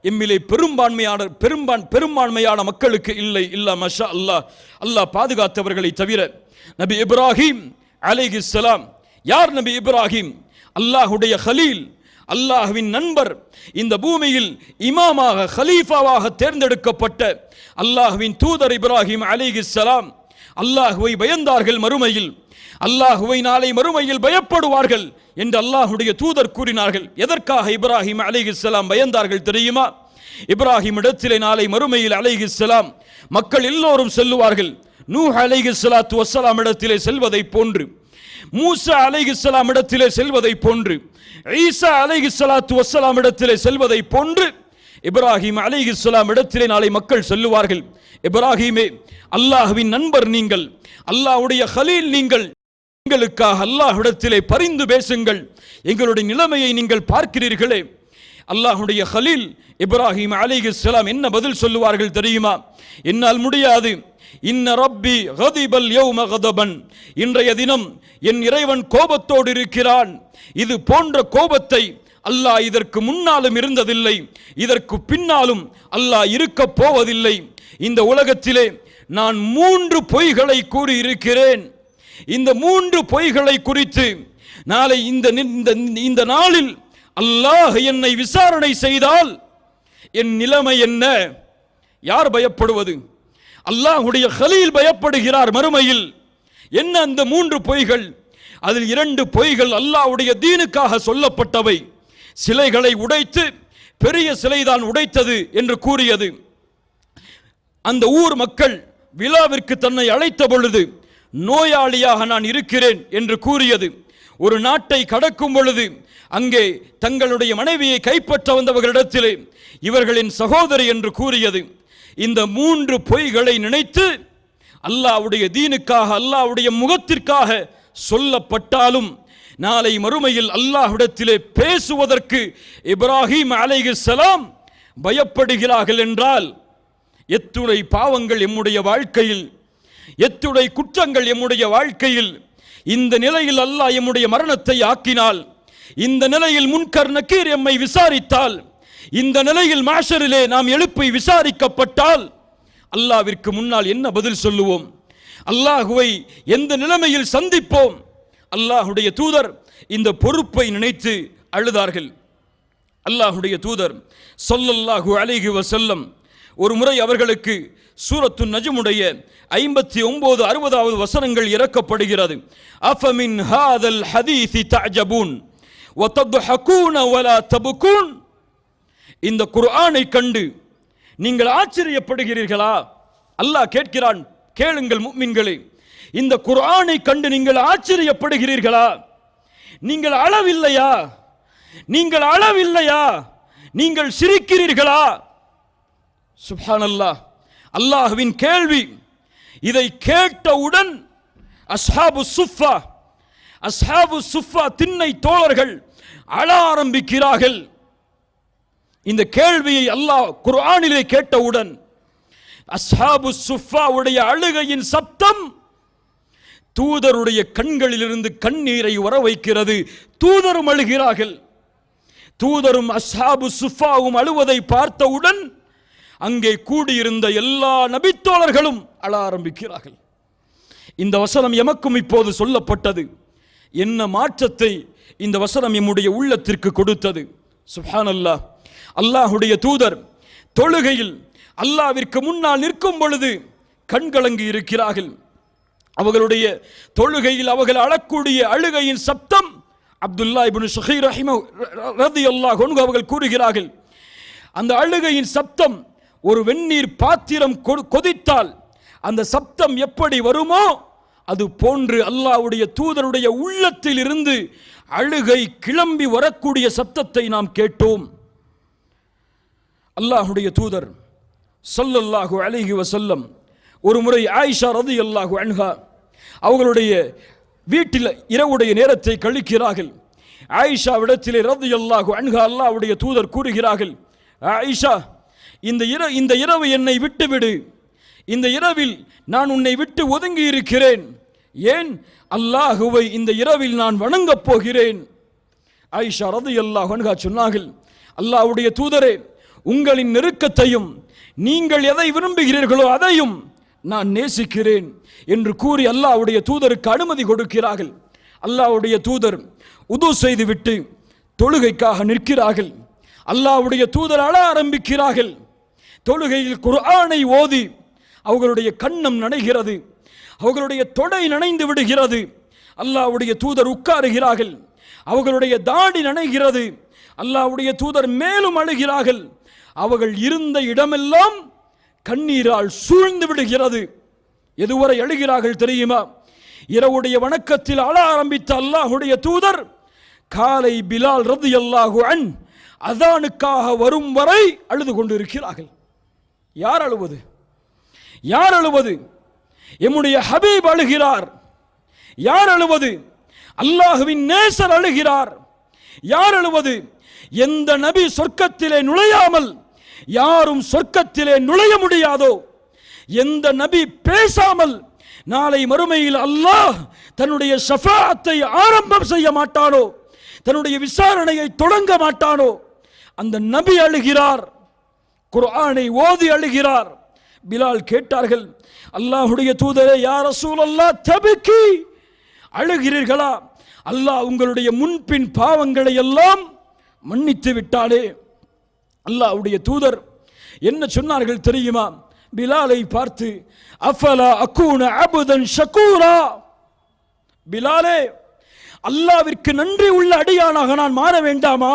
எம்மிலே பெரும்பான்மையான மக்களுக்கு இல்லை. இல்லா மஷா அல்லாஹ். அல்லாஹ் பாதுகாத்தவர்களை தவிர. நபி இப்ராஹிம் அலைஹிஸ்ஸலாம். யார் நபி இப்ராஹிம்? அல்லாஹ்வுடைய கலீல், அல்லாஹ்வின் நண்பர். இந்த பூமியில் இமாமாக கலீஃபாவாக தேர்ந்தெடுக்கப்பட்ட அல்லாஹ்வின் தூதர் இப்ராஹிம் அலைஹிஸ்ஸலாம் அல்லாஹ்வை பயந்தார்கள். மறுமையில் அல்லாஹ்வை நாளை மறுமையில் பயப்படுவார்கள் என்று அல்லாஹ்வுடைய தூதர் கூறினார்கள். எதற்காக இப்ராஹிம் அலைஹிஸ்ஸலாம் பயந்தார்கள் தெரியுமா? இப்ராஹிம் இடத்திலே நாளை மறுமையில் அலைஹிஸ்ஸலாம் மக்கள் எல்லோரும் செல்லுவார்கள். நூஹ் அலைஹிஸ்ஸலாத்து வஸ்ஸலாம் இடத்திலே செல்வதை போன்று, மூசா அலைஹிஸ்ஸலாம் இடத்திலே செல்வதை போன்று, ஈசா அலைஹிஸ்ஸலாத்து வஸ்ஸலாம் இடத்திலே செல்வதை போன்று இப்ராஹிம் அலைஹிஸ்ஸலாம் இடத்திலே நாளை மக்கள் செல்லுவார்கள். இப்ராஹிமே, அல்லாஹ்வின் நண்பர் நீங்கள், அல்லாஹ்வுடைய கலீல் நீங்கள், எங்களுக்காக அல்லாஹ்விடத்திலே பரிந்து பேசுங்கள், எங்களுடைய நிலைமையை நீங்கள் பார்க்கிறீர்களே. அல்லாஹ்வுடைய கலீல் இப்ராஹிம் அலைஹிஸ்ஸலாம் என்ன பதில் சொல்லுவார்கள் தெரியுமா? என்னால் முடியாது. இன்ன ரப்பி கதிபல் யௌம கதபன். இன்றைய தினம் என் இறைவன் கோபத்தோடு இருக்கிறான். இது போன்ற கோபத்தை அல்லாஹ் இதற்கு முன்னாலும் இருந்ததில்லை, இதற்கு பின்னாலும் அல்லாஹ் இருக்க போவதில்லை. இந்த உலகத்திலே நான் 3 பொய்களை கூறி இருக்கிறேன். இந்த 3 பொய்களை குறித்து நாளை இந்த நாளில் அல்லாஹ் என்னை விசாரணை செய்தால் என் நிலைமை என்ன? யார் பயப்படுவது? அல்லாஹ்வுடைய கலீல் பயப்படுகிறார் மறுமையில். என்ன அந்த 3 பொய்கள்? அதில் 2 பொய்கள் அல்லாஹ்வுடைய தீனுக்காக சொல்லப்பட்டவை. சிலைகளை உடைத்து பெரிய சிலைதான் உடைத்தது என்று கூறியது. அந்த ஊர் மக்கள் விழாவிற்கு தன்னை அழைத்த பொழுது நோயாளியாக நான் இருக்கிறேன் என்று கூறியது. ஒரு நாட்டை கடக்கும் பொழுது அங்கே தங்களுடைய மனைவியை கைப்பற்ற வந்தவர்களிடத்திலே இவர்களின் சகோதரி என்று கூறியது. இந்த 3 பொய்களை நினைத்து அல்லாஹ்வுடைய தீனுக்காக, அல்லாஹ்வுடைய முகத்திற்காக சொல்லப்பட்டாலும் நாளை மறுமையில் அல்லாஹ்விடத்திலே பேசுவதற்கு இப்ராஹிம் அலைஹிஸ்ஸலாம் பயப்படுகிறார்கள் என்றால் எத்துணை பாவங்கள் எம்முடைய வாழ்க்கையில், எத்துணை குற்றங்கள் எம்முடைய வாழ்க்கையில். இந்த நிலையில் அல்லாஹ் எம்முடைய மரணத்தை ஆக்கினால், இந்த நிலையில் முன்கர் நக்கீர் எம்மை விசாரித்தால், இந்த நிலையில் மாஷரிலே நாம் எழுப்பி விசாரிக்கப்பட்டால் அல்லாஹ்விற்கு முன்னால் என்ன பதில் சொல்லுவோம்? அல்லாஹ்வை எந்த நிலைமையில் சந்திப்போம்? அல்லாஹ்வுடைய தூதர் இந்த பொறுப்பை நினைத்து அழுதார்கள். அல்லாஹ்வுடைய தூதர் ஸல்லல்லாஹு அலைஹி வஸல்லம் ஒரு முறை அவர்களுக்கு சூரத்து நஜ்முடைய 59, 60வது வசனங்கள் இறக்கப்படுகிறது. அஃபமின் ஹாதல் ஹதீஸி தஅஜபூன் வ தத்ஹகூன வலா தப்கூன். இந்த குர்ஆனை கண்டு நீங்கள் ஆச்சரியப்படுகிறீர்களா? அல்லாஹ் கேட்கிறான், கேளுங்கள் முஃமின்களே, இந்த குர்ஆனை கண்டு நீங்கள் ஆச்சரியப்படுகிறீர்களா? நீங்கள் அளவில்லையா? நீங்கள் அளவில்லையா? நீங்கள் சிரிக்கிறீர்களா? சுப்ஹானல்லாஹ். அல்லாஹ்வின் கேள்வி. இதை கேட்டவுடன் அஸ்ஹாபு சுஃபா திண்ணை தோழர்கள் அழ ஆரம்பிக்கிறார்கள். இந்த கேள்வியை அல்லாஹ் குர்ஆனிலே கேட்டவுடன் அஸ்ஹாபு சுஃபாவுடைய அழுகையின் சப்தம் தூதருடைய கண்களிலிருந்து கண்ணீரை வர வைக்கிறது. தூதரும் அழுகிறார்கள். தூதரும் அஸ்ஹாபு சுஃபாவும் அழுவதை பார்த்தவுடன் அங்கே கூடியிருந்த எல்லா நபித்தோழர்களும் அழ ஆரம்பிக்கிறார்கள். இந்த வசனம் எமக்கும் இப்போது சொல்லப்பட்டது. என்ன மாற்றத்தை இந்த வசனம் எம்முடைய உள்ளத்திற்கு கொடுத்தது! சுப்ஹானல்லாஹ். அல்லாஹ்வுடைய தூதர் தொழுகையில் அல்லாஹ்விற்கு முன்னால் நிற்கும் பொழுது கண்கலங்கி இருக்கிறார்கள். அவர்களுடைய தொழுகையில் அவர்கள் அழக்கூடிய அழுகையின் சப்தம் அப்துல்லா இப்னு ஷுகைர் ரஹிமஹு ரலியல்லாஹு அன்ஹு அவர்கள் கூறுகிறார்கள், அந்த அழுகையின் சப்தம் ஒரு வெந்நீர் பாத்திரம் கொதித்தால் அந்த சப்தம் எப்படி வருமோ அது போன்று அல்லாஹ்வுடைய தூதருடைய உள்ளத்தில் இருந்து அழுகை கிளம்பி வரக்கூடிய சப்தத்தை நாம் கேட்டோம். அல்லாஹ்வுடைய தூதர் ஸல்லல்லாஹு அலைஹி வஸல்லம் ஒரு முறை ஆயிஷா ரலியல்லாஹு அன்ஹா அவர்களுடைய வீட்டில் இரவுடைய நேரத்தை கழிக்கிறார்கள். ஆயிஷாவிடத்திலே ரலியல்லாஹு அன்ஹா அல்லாஹ்வுடைய தூதர் கூறுகிறார்கள், ஆயிஷா, இந்த இரவு என்னை விட்டுவிடு, இந்த இரவில் நான் உன்னை விட்டு ஒதுங்கி இருக்கிறேன். ஏன்? அல்லாஹுவை இந்த இரவில் நான் வணங்கப் போகிறேன். ஆயிஷா ரலியல்லாஹு அன்ஹா சொன்னார்கள், அல்லாஹ்வுடைய தூதரே, உங்களின் நெருக்கத்தையும் நீங்கள் எதை விரும்புகிறீர்களோ அதையும் நான் நேசிக்கிறேன் என்று கூறி அல்லாஹ்வுடைய தூதருக்கு அனுமதி கொடுக்கிறார்கள். அல்லாஹ்வுடைய தூதர் உது செய்துவிட்டு தொழுகைக்காக நிற்கிறார்கள். அல்லாஹ்வுடைய தூதர் அழ ஆரம்பிக்கிறார்கள். தொழுகையில் குர்ஆனை ஓதி அவர்களுடைய கன்னம் நனைகிறது, அவர்களுடைய தொடை நனைந்து விடுகிறது. அல்லாஹ்வுடைய தூதர் உட்காருகிறார்கள், அவர்களுடைய தாடி நனைகிறது. அல்லாஹ்வுடைய தூதர் மேலும் அழுகிறார்கள். அவர்கள் இருந்த இடமெல்லாம் கண்ணீரால் சூழ்ந்து விடுகிறது. எதுவரை அழுகிறார்கள் தெரியுமா? இரவுடைய வணக்கத்தில் அழ ஆரம்பித்த அல்லாஹ்வுடைய தூதர் காலை பிலால் ரலியல்லாஹு அன்ஹு அதானுக்காக வரும் வரை அழுது கொண்டிருக்கிறார்கள். யார் அழுவது? யார் அழுவது? எம்முடைய ஹபீப் அழுகிறார். யார் அழுவது? அல்லாஹ்வின் நேசர் அழுகிறார். யார் அழுவது? எந்த நபி சொர்க்கத்திலே நுழையாமல் யாரும் சொர்க்கத்திலே நுழைய முடியாதோ, எந்த நபி பேசாமல் நாளை மறுமையில் அல்லாஹ் தன்னுடைய ஷஃபாஅத்தை ஆரம்பம் செய்ய மாட்டானோ, தன்னுடைய விசாரணையை தொடங்க மாட்டானோ, அந்த நபி அழுகிறார், குர்ஆனை ஓதி அழுகிறார். பிலால் கேட்டார்கள், அல்லாஹ்வுடைய தூதரே, யா ரசூலல்லாஹ், தபிக்கி, அழுகிறீர்களா? அல்லாஹ் உங்களுடைய முன்பின் பாவங்களை எல்லாம் மன்னித்து விட்டாலே. அல்லாஹ்வுடைய தூதர் என்ன சொன்னார்கள் தெரியுமா? பிலாலை பார்த்து, அஃபலா அகூன அபுதன் ஷகூரா, பிலாலே, அல்லாஹ்விற்கு நன்றி உள்ள அடியானாக நான் மாற வேண்டாமா?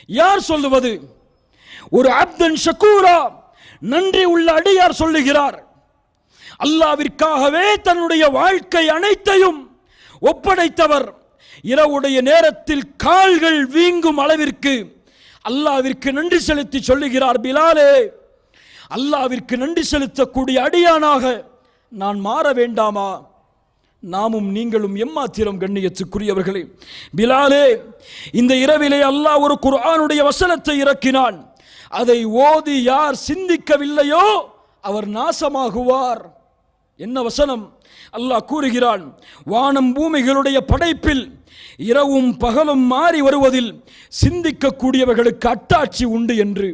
யார் சொல்லுவது? ஒரு அப்தன் ஷகூரா, நன்றி உள்ள அடியார் சொல்லுகிறார். அல்லாஹ்விற்காகவே தன்னுடைய வாழ்க்கை அனைத்தையும் ஒப்படைத்தவர். இரவுடைய நேரத்தில் கால்கள் வீங்கும் அளவிற்கு அல்லாஹ்விற்கு நன்றி செலுத்தி சொல்லுகிறார், பிலாலே, அல்லாஹ்விற்கு நன்றி செலுத்தக்கூடிய அடியானாக நான் மாற வேண்டாமா? நாமும் நீங்களும் எம்மாத்திரம் கண்ணியத்துக்குரியவர்களே. பிலாலே, இந்த இரவிலே அல்லாஹ் ஒரு குர்ஆனுடைய வசனத்தை இறக்கினான். அதை ஓதி யார் சிந்திக்கவில்லையோ அவர் நாசமாகுவார். என்ன வசனம்? அல்லாஹ் கூறுகிறான், வானம் பூமிகளுடைய படைப்பில் இரவும் பகலும் மாறி வருவதில் சிந்திக்கக்கூடியவர்களுக்கு அட்டாட்சி உண்டு என்று.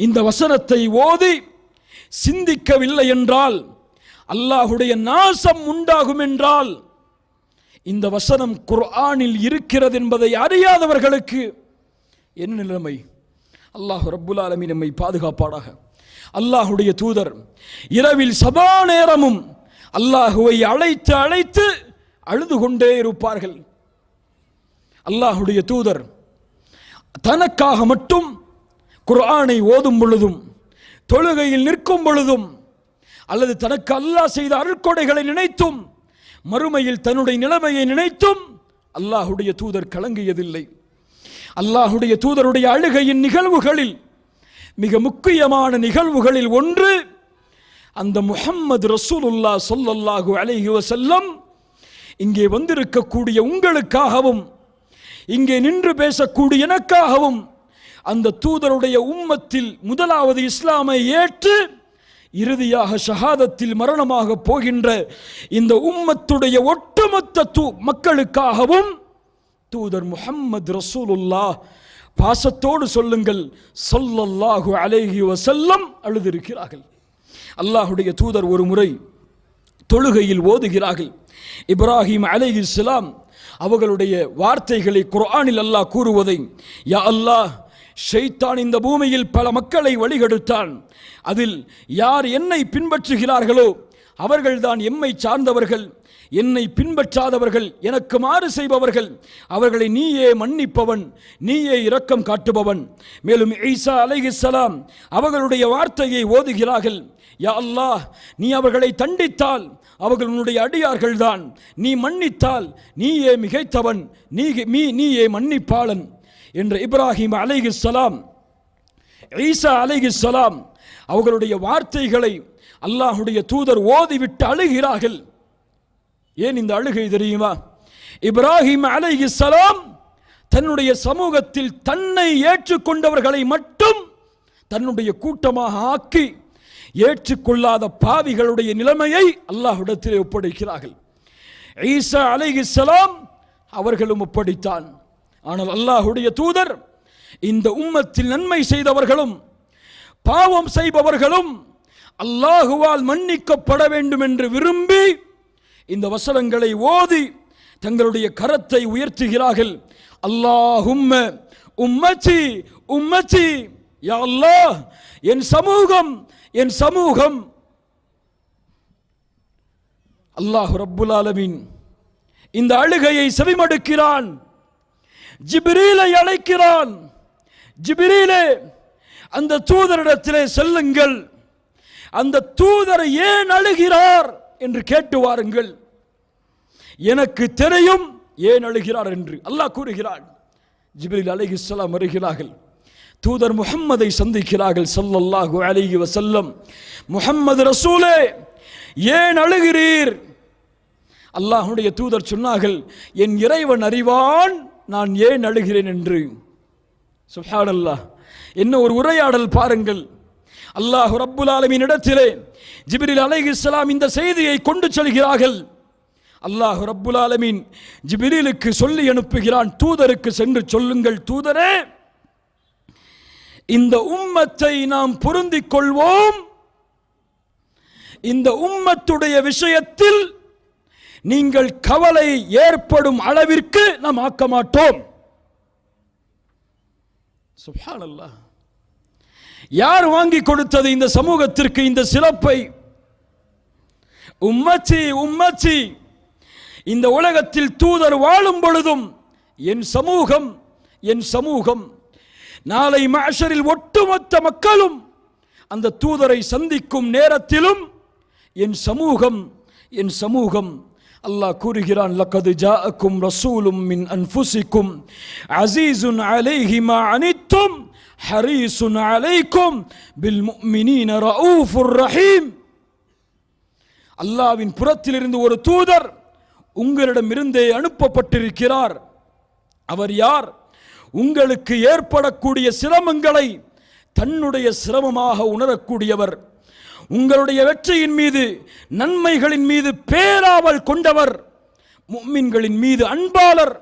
இந்த வசனத்தை ஓதி சிந்திக்கவில்லை என்றால் அல்லாஹ்வுடைய நாசம் உண்டாகும் என்றால் இந்த வசனம் குர்ஆனில் இருக்கிறது என்பதை அறியாதவர்களுக்கு என்ன நிலைமை? அல்லாஹ் ரப்புல் ஆலமீன் நம்மை பாதுகாப்பானாக. அல்லாஹ்வுடைய தூதர் இரவில் சதா நேரமும் அல்லாஹுவை அழைத்து அழைத்து அழுது கொண்டே இருப்பார்கள். அல்லாஹ்வுடைய தூதர் தனக்காக மட்டும் குர்ஆனை ஓதும் பொழுதும், தொழுகையில் நிற்கும் பொழுதும், அல்லது தனக்கு அல்லாஹ் செய்த அருட்கொடைகளை நினைத்தும், மறுமையில் தன்னுடைய நிலைமையை நினைத்தும் அல்லாஹ்வுடைய தூதர் கலங்கியதில்லை. அல்லாஹ்வுடைய தூதருடைய அழுகையின் நிகழ்வுகளில் மிக முக்கியமான நிகழ்வுகளில் ஒன்று, அந்த முஹம்மது ரசூலுல்லாஹ் ஸல்லல்லாஹு அலைஹி வஸல்லம் இங்கே வந்திருக்கக்கூடிய உங்களுக்காகவும் இங்கே நின்று பேசக்கூடிய எனக்காகவும் அந்த தூதருடைய உம்மத்தில் முதலாவது இஸ்லாமை ஏற்று இறுதியாக ஷஹாதத்தில் மரணமாக போகின்ற இந்த உம்மத்துடைய ஒட்டுமொத்த மக்களுக்காகவும் தூதர் முஹம்மது ரசூலுல்லாஹ், பாசத்தோடு சொல்லுங்கள், ஸல்லல்லாஹு அலைஹி வஸல்லம் அழுதிருக்கிறார்கள். அல்லாஹ்வுடைய தூதர் ஒரு முறை தொழுகையில் ஓதுகிறார்கள். இப்ராஹிம் அலைஹிஸ்ஸலாம் அவர்களுடைய வார்த்தைகளை குர்ஆனில் அல்லாஹ் கூறுவதை, யா அல்லாஹ், ஷைத்தான் இந்த பூமியில் பல மக்களை வழிகெடுத்தான். அதில் யார் என்னை பின்பற்றுகிறார்களோ அவர்கள்தான் எம்மை சார்ந்தவர்கள். என்னை பின்பற்றாதவர்கள், எனக்கு மாறு செய்பவர்கள், அவர்களை நீயே மன்னிப்பவன், நீயே இரக்கம் காட்டுபவன். மேலும் ஈசா அலைஹிஸ்ஸலாம் அவர்களுடைய வார்த்தையை ஓதுகிறார்கள். யா அல்லாஹ், நீ அவர்களை தண்டித்தால் அவர்கள் உன்னுடைய அடியார்கள்தான், நீ மன்னித்தால் நீயே மிகைத்தவன், நீயே மன்னிப்பாளன் என்ற இப்ராஹிம் அலைஹிஸ்ஸலாம், ஈசா அலைஹிஸ்ஸலாம் அவர்களுடைய வார்த்தைகளை அல்லாஹுடைய தூதர் ஓதிவிட்டு அழுகிறார்கள். ஏன் இந்த அழுகை தெரியுமா? இப்ராஹிம் அலைஹிஸ்ஸலாம் தன்னுடைய சமூகத்தில் தன்னை ஏற்றுக்கொண்டவர்களை மட்டும் தன்னுடைய கூட்டமாக ஆக்கி ஏற்றுக்கொள்ளாத பாவிகளுடைய நிலைமையை அல்லாஹ்விடத்திலே ஒப்படைக்கிறார்கள். ஈசா அலைஹிஸ்ஸலாம் அவர்களும் ஒப்படைத்தான். ஆனால் அல்லாஹ்வுடைய தூதர் இந்த உம்மத்தில் நன்மை செய்தவர்களும் பாவம் செய்பவர்களும் அல்லாஹுவால் மன்னிக்கப்பட வேண்டும் என்று விரும்பி இந்த வசனங்களை ஓதி தங்களுடைய கரத்தை உயர்த்துகிறார்கள். அல்லாஹும்ம உம்மச்சி உம்மச்சி, யா அல்லாஹ், என் சமூகம் என் சமூகம். அல்லாஹ் ரப்புல் ஆலமீன் இந்த அழுகையை செவிமடுக்கிறான். ஜிப்ரீலை அழைக்கிறான். ஜிப்ரீலே, அந்த தூதரிடத்திலே செல்லுங்கள், அந்த தூதர் ஏன் அழுகிறார் என்று கேட்டு வாருங்கள், எனக்கு தெரியும் ஏன் அழுகிறார் என்று அல்லாஹ் கூறுகிறான். ஜிப்ரீல் அலைஹிஸ்ஸலாம் வருகிறார்கள். தூதர் முஹம்மதை சந்திக்கிறார்கள். ஸல்லல்லாஹு அலைஹி வஸல்லம், முஹம்மது ரசூலே, ஏன் அழுகிறீர்? அல்லாஹ்வுடைய தூதர் சொன்னார்கள், என் இறைவன் அறிவான் நான் ஏன் அழுகிறேன் என்று. சுப்ஹானல்லாஹ், என்ன ஒரு உரையாடல் பாருங்கள். அல்லாஹ் ரப்புல் ஆலமீன் இடத்திலே ஜிப்ரீல் அலைஹிஸ்ஸலாம் இந்த செய்தியை கொண்டு செல்கிறார்கள். அல்லாஹ் ரப்புல் ஆலமீன் ஜிப்ரீலுக்கு சொல்லி அனுப்புகிறான், தூதருக்கு சென்று சொல்லுங்கள், தூதரே, இந்த உம்மத்தை நாம் பொருந்திக் கொள்வோம், இந்த உம்மத்துடைய விஷயத்தில் நீங்கள் கவலை ஏற்படும் அளவிற்கு நாம் ஆக்க மாட்டோம். சுப்ஹானல்லாஹ், யார் வாங்கி கொடுத்தது இந்த சமூகத்திற்கு இந்த சிறப்பை? உம்மச்சி உம்மச்சி, இந்த உலகத்தில் தூதர் வாழும் பொழுதும் என் சமூகம் என் சமூகம். நாளை மஹ்ஷரில் ஒட்டுமொத்த மக்களும் அந்த தூதரை சந்திக்கும் நேரத்திலும் என் சமூகம் என் சமூகம். அல்லாஹ் கூறுகிறான், லக்கது ஜாஅக்கும் ரசூலும் மின் அன்ஃபுசிக்கும் அஸீஸுன் அலைஹி மா அனித்தும் ஹரீஸுன் அலைக்கும் பில் முஃமினீன ரഊஃபுர் ரஹீம். அல்லாஹ்வின் புறத்திலிருந்து ஒரு தூதர் உங்களிடமிருந்தே அனுப்பப்பட்டிருக்கிறார். அவர் யார்? உங்களுக்கு ஏற்படக்கூடிய சிரமங்களை தன்னுடைய சிரமமாக உணரக்கூடியவர், உங்களுடைய வெற்றியின் மீது நன்மைகளின் மீது பேராவல் கொண்டவர், முஃமின்களின் மீது அன்பாளர்,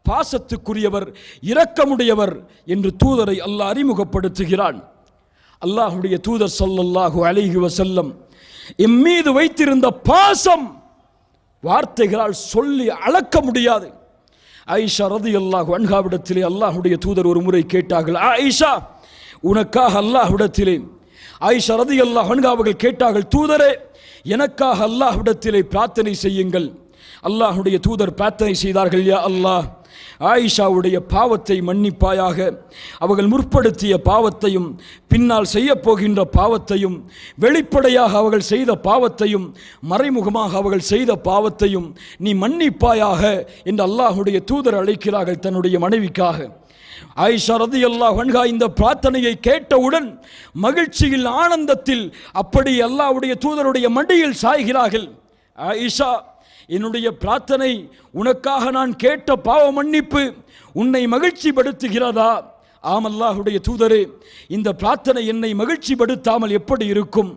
பாசத்துக்குரியவர், இரக்கமுடையவர் என்று தூதரை அல்லாஹ் அறிமுகப்படுத்துகிறான். அல்லாஹ்வுடைய தூதர் ஸல்லல்லாஹு அலைஹி வஸல்லம் எம்மீது வைத்திருந்த பாசம் வார்த்தைகளால் சொல்லி அளக்க முடியாது. ஆயிஷா ரலியல்லாஹு அன்ஹாவிடத்திலே அல்லாஹ்வுடைய தூதர் ஒரு முறை கேட்டார்கள், ஆயிஷா, உனக்காக அல்லாஹ்விடத்திலே, ஆயிஷா ரலியல்லாஹு அன்ஹா அவர்கள் கேட்டார்கள், தூதரே, எனக்காக அல்லாஹ்விடத்திலே பிரார்த்தனை செய்யுங்கள். அல்லாஹ்வுடைய தூதர் பிரார்த்தனை செய்தார்கள், யா அல்லாஹ், ஆயிஷாவுடைய பாவத்தை மன்னிப்பாயாக, அவர்கள் முற்படுத்திய பாவத்தையும் பின்னால் செய்ய போகின்ற பாவத்தையும், வெளிப்படையாக அவர்கள் செய்த பாவத்தையும் மறைமுகமாக அவர்கள் செய்த பாவத்தையும் நீ மன்னிப்பாயாக என்று அல்லாஹ்வுடைய தூதர் அழைக்கிறார்கள் தன்னுடைய மனைவிக்காக. ஆயிஷா ரலியல்லாஹு அன்ஹா இந்த பிரார்த்தனையை கேட்டவுடன் மகிழ்ச்சியில் ஆனந்தத்தில் அப்படி அல்லாஹ்வுடைய தூதருடைய மடியில் சாய்கிறார்கள். ஆயிஷா, என்னுடைய பிரார்த்தனை, உனக்காக நான் கேட்ட பாவ மன்னிப்பு உன்னை மகிழ்ச்சி படுத்துகிறதா? ஆம் அல்லாஹ்வுடைய தூதரே, இந்த பிரார்த்தனை என்னை மகிழ்ச்சி படுத்தாமல் எப்படி இருக்கும்?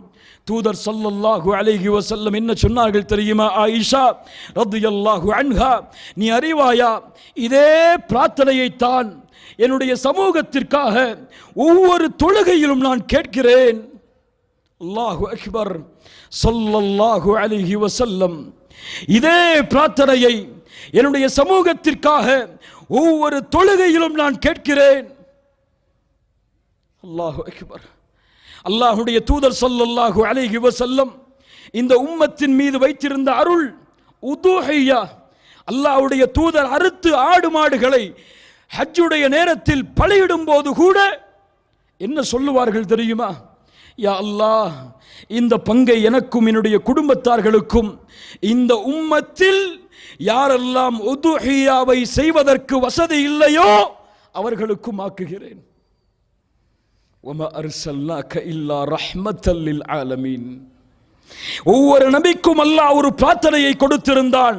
தூதர் ஸல்லல்லாஹு அலைஹி வஸல்லம் என்ன சொன்னார்கள் தெரியுமா? ஆயிஷா ரலியல்லாஹு அன்ஹா, நீ அறிவாயா, இதே பிரார்த்தனையைத்தான் என்னுடைய சமூகத்திற்காக ஒவ்வொரு தொழுகையிலும் நான் கேட்கிறேன். அல்லாஹு அக்பர். ஸல்லல்லாஹு அலைஹி வஸல்லம் இதே பிரார்த்தனையை என்னுடைய சமூகத்திற்காக ஒவ்வொரு தொழுகையிலும் நான் கேட்கிறேன். அல்லாஹு அக்பர். அல்லாஹ்வுடைய தூதர் ஸல்லல்லாஹு அலைஹி வஸல்லம் இந்த உம்மத்தின் மீது வைத்திருந்த அருள் உதுஹியா, அல்லாஹ்வுடைய தூதர் அறுத்து ஆடு மாடுகளை ஹஜ்ஜுடைய நேரத்தில் பலியிடும் போது கூட என்ன சொல்லுவார்கள் தெரியுமா? யா அல்லாஹ், இந்த பங்கை எனக்கும் என்னுடைய குடும்பத்தார்களுக்கும் இந்த உம்மத்தில் யாரெல்லாம் உதுஹியாவை செய்வதற்கு வசதி இல்லையோ அவர்களுக்கும் ஆக்குகிறேன். வமா அர்சல்னாக இல்லா ரஹ்மத்தல் லில் ஆலமீன். ஒவ்வொரு நபிக்கும் அல்லாஹ் ஒரு பிரார்த்தனையை கொடுத்திருந்தான்.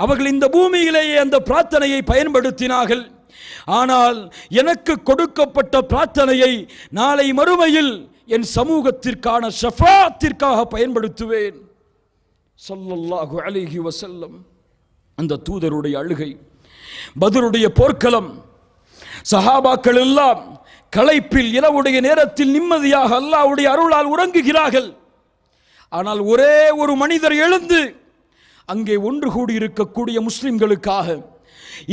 அவர்கள் இந்த பூமியிலேயே அந்த பிரார்த்தனையை பயன்படுத்தினார்கள். ஆனால் எனக்கு கொடுக்கப்பட்ட பிரார்த்தனையை நாளை மறுமையில் என் சமூகத்திற்கான ஷஃபாத்திற்காக பயன்படுத்துவேன். ஸல்லல்லாஹு அலைஹி வஸல்லம். அந்த தூதருடைய அழுகை. பத்ருடைய போர்க்களம். சஹாபாக்கள் எல்லாம் களைப்பில் இரவுடைய நேரத்தில் நிம்மதியாக அல்லாஹ்வுடைய அருளால் உறங்குகிறார்கள். ஆனால் ஒரே ஒரு மனிதர் எழுந்து அங்கே ஒன்று கூடி இருக்கக்கூடிய முஸ்லிம்களுக்காக,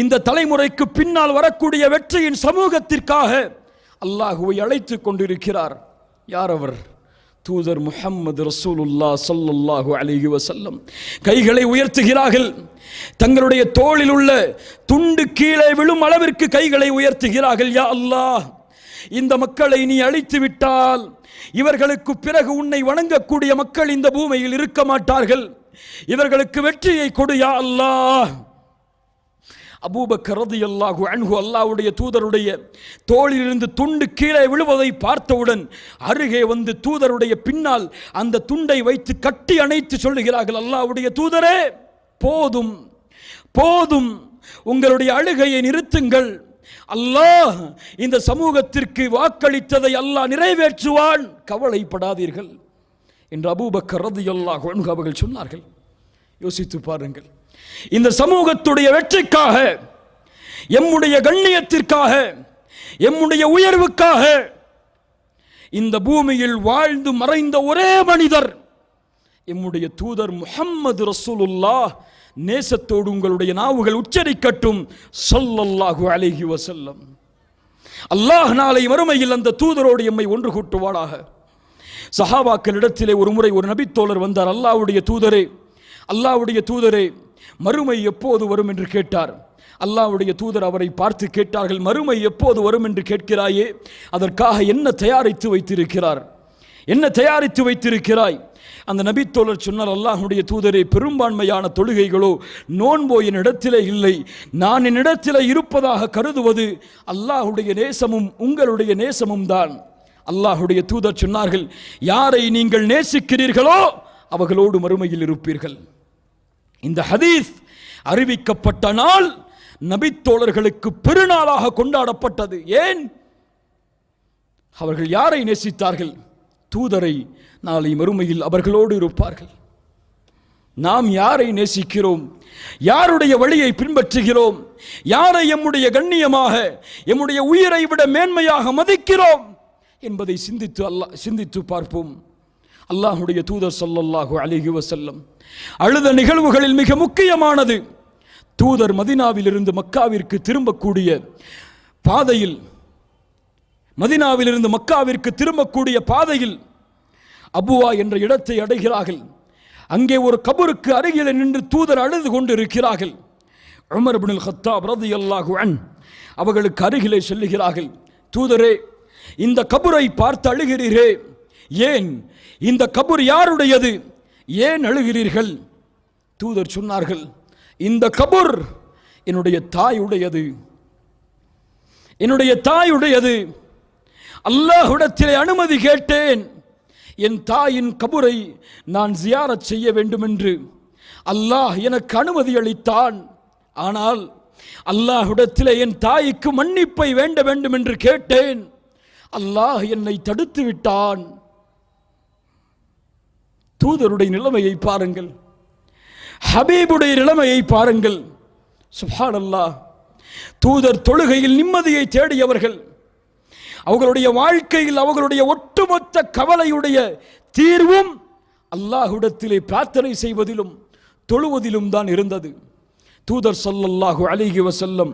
இந்த தலைமுறைக்கு பின்னால் வரக்கூடிய வெற்றியின் சமூகத்திற்காக அல்லாஹ்வை அழைத்து கொண்டிருக்கிறார். யார் அவர்? தூதர் முஹம்மது ரசூலுல்லாஹ் ஸல்லல்லாஹு அலைஹி வஸல்லம். கைகளை உயர்த்துகிறார்கள். தங்களுடைய தோளில் உள்ள துண்டு கீழே விழும் அளவிற்கு கைகளை உயர்த்துகிறார்கள். யா அல்லாஹ், இந்த மக்களை நீ அழித்து விட்டால் இவர்களுக்கு பிறகு உன்னை வணங்கக்கூடிய மக்கள் இந்த பூமியில் இருக்க மாட்டார்கள். இவர்களுக்கு வெற்றியை கொடு யா அல்லாஹ். அபூபக்கர் ரலியல்லாஹு அன்ஹு அல்லாஹ்வுடைய தூதருடைய தோளிலிருந்து துண்டு கீழே விழுவதை பார்த்தவுடன் அருகே வந்து தூதருடைய பின்னால் அந்த துண்டை வைத்து கட்டி அணைத்து சொல்லுகிறார்கள், அல்லாஹ்வுடைய தூதரே, போதும் போதும், உங்களுடைய அழுகையை நிறுத்துங்கள். அல்லாஹ் இந்த சமூகத்திற்கு வாக்களித்ததை அல்லாஹ் நிறைவேற்றுவான், கவலைப்படாதீர்கள் என்று அபூபக்கர் ரலியல்லாஹு அன்ஹு அவர்கள் சொன்னார்கள். யோசித்து பாருங்கள், இந்த சமூகத்துடைய வெற்றிக்காக, எம்முடைய கண்ணியத்திற்காக, எம்முடைய உயர்வுக்காக இந்த பூமியில் வாழ்ந்து மறைந்த ஒரே மனிதர் எம்முடைய தூதர் முஹம்மது ரசூலுல்லாஹ். நேசத்தோடு உங்களுடைய நாவுகள் உச்சரிக்கட்டும், ஸல்லல்லாஹு அலைஹி வஸல்லம். அல்லாஹ் நாளை மறுமையில் அந்த தூதரோடு எம்மை ஒன்று கூட்டுவானாக. சஹாபாக்களிடத்திலே ஒரு முறை ஒரு நபித்தோழர் வந்தார். அல்லாஹ்வுடைய தூதரே, அல்லாஹ்வுடைய தூதரே, மறுமை எப்போது வரும் என்று கேட்டார். அல்லாஹ்வுடைய தூதர் அவரை பார்த்து கேட்டார்கள், மறுமை எப்போது வரும் என்று கேட்கிறாயே, அதற்காக என்ன தயாரித்து வைத்திருக்கிறார், என்ன தயாரித்து வைத்திருக்கிறாய்? அந்த நபித்தோழர் சொன்னார், அல்லாஹ்வுடைய தூதரே, பெரும்பான்மையான தொழுகைகளோ நோன்போ என்னிடத்திலே இல்லை. நான் என்னிடத்திலே இருப்பதாக கருதுவது அல்லாஹ்வுடைய நேசமும் உங்களுடைய நேசமும் தான். அல்லாஹ்வுடைய தூதர் சொன்னார்கள், யாரை நீங்கள் நேசிக்கிறீர்களோ அவர்களோடு மறுமையில் இருப்பீர்கள். இந்த ஹதீஸ் அறிவிக்கப்பட்ட நாள் நபித்தோழர்களுக்கு பெருநாளாக கொண்டாடப்பட்டது. ஏன்? அவர்கள் யாரை நேசித்தார்கள்? தூதரை. நாளை மறுமையில் அவர்களோடு இருப்பார்கள். நாம் யாரை நேசிக்கிறோம்? யாருடைய வழியை பின்பற்றுகிறோம்? யாரை எம்முடைய கண்ணியமாக, எம்முடைய உயிரை விட மேன்மையாக மதிக்கிறோம் என்பதை சிந்தித்து பார்ப்போம். அல்லாஹ்வுடைய தூதர் ஸல்லல்லாஹு அலைஹி வஸல்லம் அழுத நிகழ்வுகளில் மிக முக்கியமானது, தூதர் மதீனாவிலிருந்து மக்காவிற்கு திரும்பக்கூடிய பாதையில், மதீனாவிலிருந்து மக்காவிற்கு திரும்பக்கூடிய பாதையில் அபுவா என்ற இடத்தை அடைகிறார்கள். அங்கே ஒரு கபருக்கு அருகில் நின்று தூதர் அழுது கொண்டு இருக்கிறார்கள். உமர் இப்னுல் கத்தாப் ரலியல்லாஹு அன்ஹு அவர்களுக்கு அருகிலே செல்லுகிறார்கள். தூதரே, இந்த கபரை பார்த்து அழுகிறீரே, ஏன்? இந்த கபர் யாருடையது? ஏன் அழுகிறீர்கள்? தூதர் சொன்னார்கள், இந்த கபர் என்னுடைய தாயுடையது, என்னுடைய தாயுடையது. அல்லாஹ்விடத்திலே அனுமதி கேட்டேன், என் தாயின் கபரை நான் ஜியாரத் செய்ய வேண்டும் என்று. அல்லாஹ் எனக்கு அனுமதி அளித்தான். ஆனால் அல்லாஹ்விடத்திலே என் தாய்க்கு மன்னிப்பை வேண்ட வேண்டும் என்று கேட்டேன். அல்லாஹ் என்னை தடுத்து விட்டான். தூதருடைய நிலைமையை பாருங்கள், ஹபீபுடைய நிலைமையை பாருங்கள். சுப்ஹானல்லாஹ். தூதர் தொழுகையில் நிம்மதியை தேடியவர்கள். அவர்களுடைய வாழ்க்கையில் அவர்களுடைய ஒட்டுமொத்த கவலையுடைய தீர்வும் அல்லாஹ்விடத்திலே பிரார்த்தனை செய்வதிலும் தொழுவதிலும் தான் இருந்தது. தூதர் ஸல்லல்லாஹு அலைஹி வஸல்லம்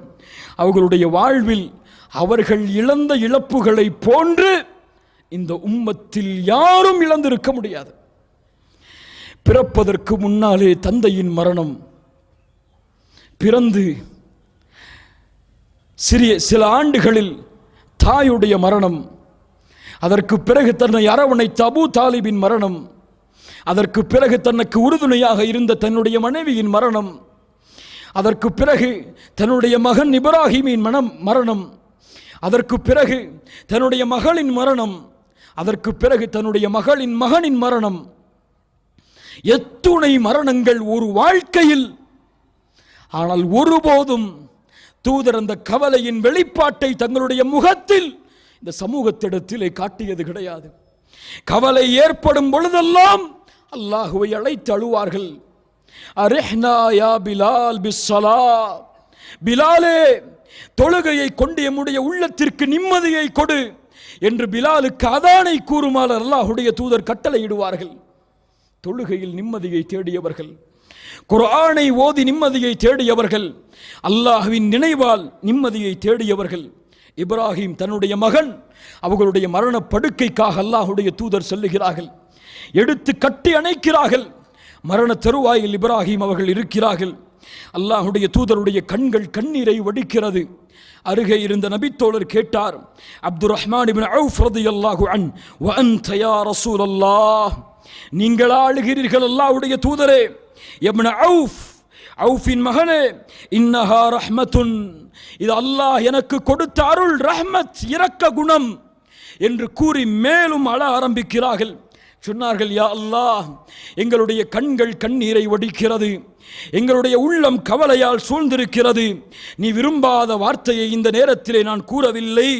அவர்களுடைய வாழ்வில் அவர்கள் இழந்த இழப்புகளை போன்று இந்த உம்மத்தில் யாரும் இழந்திருக்க முடியாது. பிறப்பதற்கு முன்னாலே தந்தையின் மரணம், பிறந்து சில ஆண்டுகளில் தாயுடைய மரணம், அதற்கு பிறகு தன்னை அரவணைத்த அபூ தாலிபின் மரணம், அதற்கு பிறகு தனக்கு உறுதுணையாக இருந்த தன்னுடைய மனைவியின் மரணம், அதற்கு பிறகு தன்னுடைய மகன் இப்ராஹிமின் மரணம், அதற்கு பிறகு தன்னுடைய மகளின் மரணம், அதற்கு பிறகு தன்னுடைய மகளின் மகனின் மரணம். எத்துணை மரணங்கள் ஒரு வாழ்க்கையில்! ஆனால் ஒருபோதும் தூதர் அந்த கவலையின் வெளிப்பாட்டை தங்களுடைய முகத்தில் இந்த சமூகத்திடத்திலே காட்டியது கிடையாது. கவலை ஏற்படும் பொழுதெல்லாம் அல்லாஹுவை அழைத்து அழுவார்கள். அரிஹ்னா யா பிலால் பிஸ்ஸலா, பிலாலே தொழுகையை கொண்டு எம்முடைய உள்ளத்திற்கு நிம்மதியை கொடு என்று பிலாலுக்கு அதானை கூறுமாறு அல்லாஹுடைய தூதர் கட்டளையிடுவார்கள். தொழுகையில் நிம்மதியை தேடியவர்கள், குர்ஆனை ஓதி நிம்மதியை தேடியவர்கள், அல்லாஹ்வின் நினைவால் நிம்மதியை தேடியவர்கள். இப்ராஹிம் தன்னுடைய மகன் அவர்களுடைய மரண படுக்கைக்காக அல்லாஹுடைய தூதர் செல்லுகிறார்கள், எடுத்து கட்டி அணைக்கிறார்கள். மரண தருவாயில் இப்ராஹிம் அவர்கள் இருக்கிறார்கள். அல்லாஹுடைய தூதருடைய கண்கள் கண்ணீரை வடிக்கிறது. அருகே இருந்த நபித்தோழர் கேட்டார், அப்துர் ரஹ்மான் இப்னு அவுஃப் ரலியல்லாஹு அன் வ அன்த யா ரசூலல்லாஹ், நீங்களா அழுகிறீர்கள் அல்லாஹ்வுடைய தூதரே? இப்னு அவுஃப், அவுஃபின் மகனே, இன்னஹா ரஹ்மத்துன், இது அல்லாஹ் எனக்கு கொடுத்த அருள், ரஹ்மத், இரக்க குணம் என்று கூறி மேலும் அழ ஆரம்பிக்கிறார்கள். சொன்னார்கள், யா அல்லாஹ், எங்களுடைய கண்கள் கண்ணீரை வடிக்கிறது, எங்களுடைய உள்ளம் கவலையால் சூழ்ந்திருக்கிறது. நீ விரும்பாத வார்த்தையை இந்த நேரத்திலே நான் கூறவில்லை.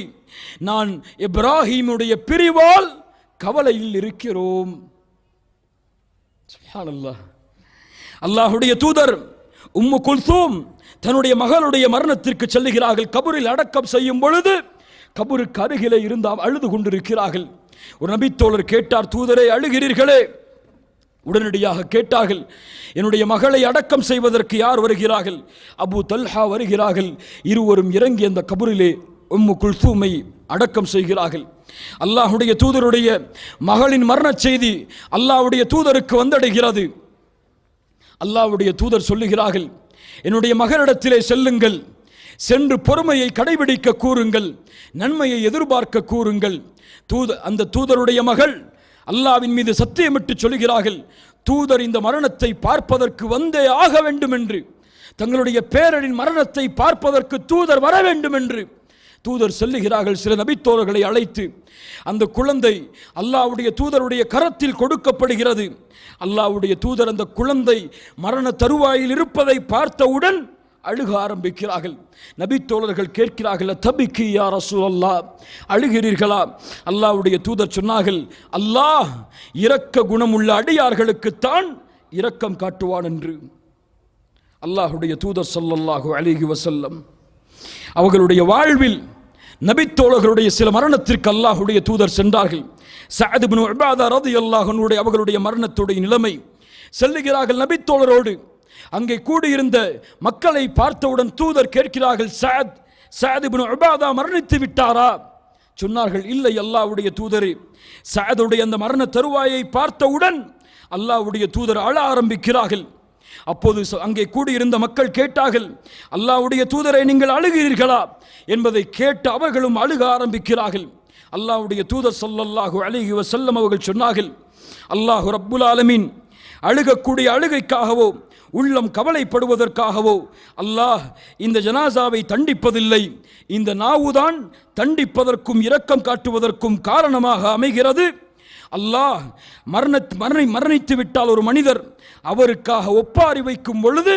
நான் இப்ராஹிமுடைய பிரிவால் கவலையில் இருக்கிறோம். சுப்ஹானல்லாஹ். அல்லாஹுடைய தூதர் உம்மு குல்சூம் தன்னுடைய மகளுடைய மரணத்திற்கு செல்லுகிறார்கள். கபரில் அடக்கம் செய்யும் பொழுது கபருக்கு அருகிலே இருந்தால் அழுது கொண்டிருக்கிறார்கள். ஒரு நபித்தோழர் கேட்டார், தூதரே அழுகிறீர்களே? உடனடியாக கேட்டார்கள், என்னுடைய மகளை அடக்கம் செய்வதற்கு யார் வருகிறார்கள்? அபூ தல்ஹா வருகிறார்கள். இருவரும் இறங்கி அந்த கபரிலே உம்மு குல்சூமை அடக்கம் செய்கிறார்கள். அல்லாஹுடைய தூதருடைய மகளின் மரண செய்தி அல்லாஹ்வுடைய தூதருக்கு வந்தடைகிறது. அல்லாஹ்வுடைய தூதர் சொல்லுகிறார்கள், என்னுடைய மகளிடத்திலே செல்லுங்கள், சென்று பொறுமையை கடைபிடிக்க கூறுங்கள், நன்மையை எதிர்பார்க்க கூறுங்கள். அந்த தூதருடைய மகள் அல்லாஹ்வின் மீது சத்தியமிட்டு சொல்கிறார்கள், தூதர் இந்த மரணத்தை பார்ப்பதற்கு வந்தே ஆக வேண்டும் என்று, தங்களுடைய பேரனின் மரணத்தை பார்ப்பதற்கு தூதர் வர வேண்டும் என்று தூதர் செல்லுகிறார்கள். சில நபித்தோழர்களை அழைத்து அந்த குழந்தை அல்லாஹ்வுடைய தூதருடைய கரத்தில் கொடுக்கப்படுகிறது. அல்லாஹ்வுடைய தூதர் அந்த குழந்தை மரண தருவாயில் இருப்பதை பார்த்தவுடன் அழுக ஆரம்பிக்கிறார்கள். நபித்தோழர்கள் கேட்கிறார்கள், தபிக்கி யா ரசூலல்லாஹ், அழுகிறீர்களா? அல்லாஹ்வுடைய தூதர் சொன்னார்கள், அல்லாஹ் இரக்க குணமுள்ள அடியார்களுக்குத்தான் இரக்கம் காட்டுவான் என்று. அல்லாஹ்வுடைய தூதர் ஸல்லல்லாஹு அலைஹி வஸல்லம் அவர்களுடைய வாழ்வில் நபித்தோழர்களுடைய சில மரணத்திற்கு அல்லாஹ்வுடைய தூதர் சென்றார்கள். சஅத் இப்னு உபாதா ரலியல்லாஹு அன்ஹு அவர்களுடைய மரணத்துடைய நிலைமை செல்லுகிறார்கள் நபித்தோழரோடு. அங்கே கூடியிருந்த மக்களை பார்த்தவுடன் தூதர் கேட்கிறார்கள், சஅத் இப்னு உபாதா மரணித்து விட்டாரா? சொன்னார்கள், இல்லை அல்லாஹ்வுடைய தூதரே. சஅதுடைய அந்த மரண தருவாயை பார்த்தவுடன் அல்லாஹ்வுடைய தூதர் அழ ஆரம்பிக்கிறார்கள். அப்போது அங்கே கூடியிருந்த மக்கள் கேட்டார்கள், அல்லாஹ்வுடைய தூதரை நீங்கள் அழுகிறீர்களா என்பதை கேட்டு அவர்களும் அழுக ஆரம்பிக்கிறார்கள். அல்லாஹ்வுடைய தூதர் ஸல்லல்லாஹு அலைஹி வஸல்லம் அவர்கள் சொன்னார்கள், அல்லாஹ் ரப்புல் ஆலமீன் அழுகக்கூடிய அழுகைக்காகவோ உள்ளம் கவலைப்படுவதற்காகவோ அல்லாஹ் இந்த ஜனாசாவை தண்டிப்பதில்லை. இந்த நாவுதான் தண்டிப்பதற்கும் இரக்கம் காட்டுவதற்கும் காரணமாக அமைகிறது. அல்லாஹ் மரணித்து விட்டால் ஒரு மனிதர் அவருக்காக ஒப்பாரி வைக்கும் பொழுது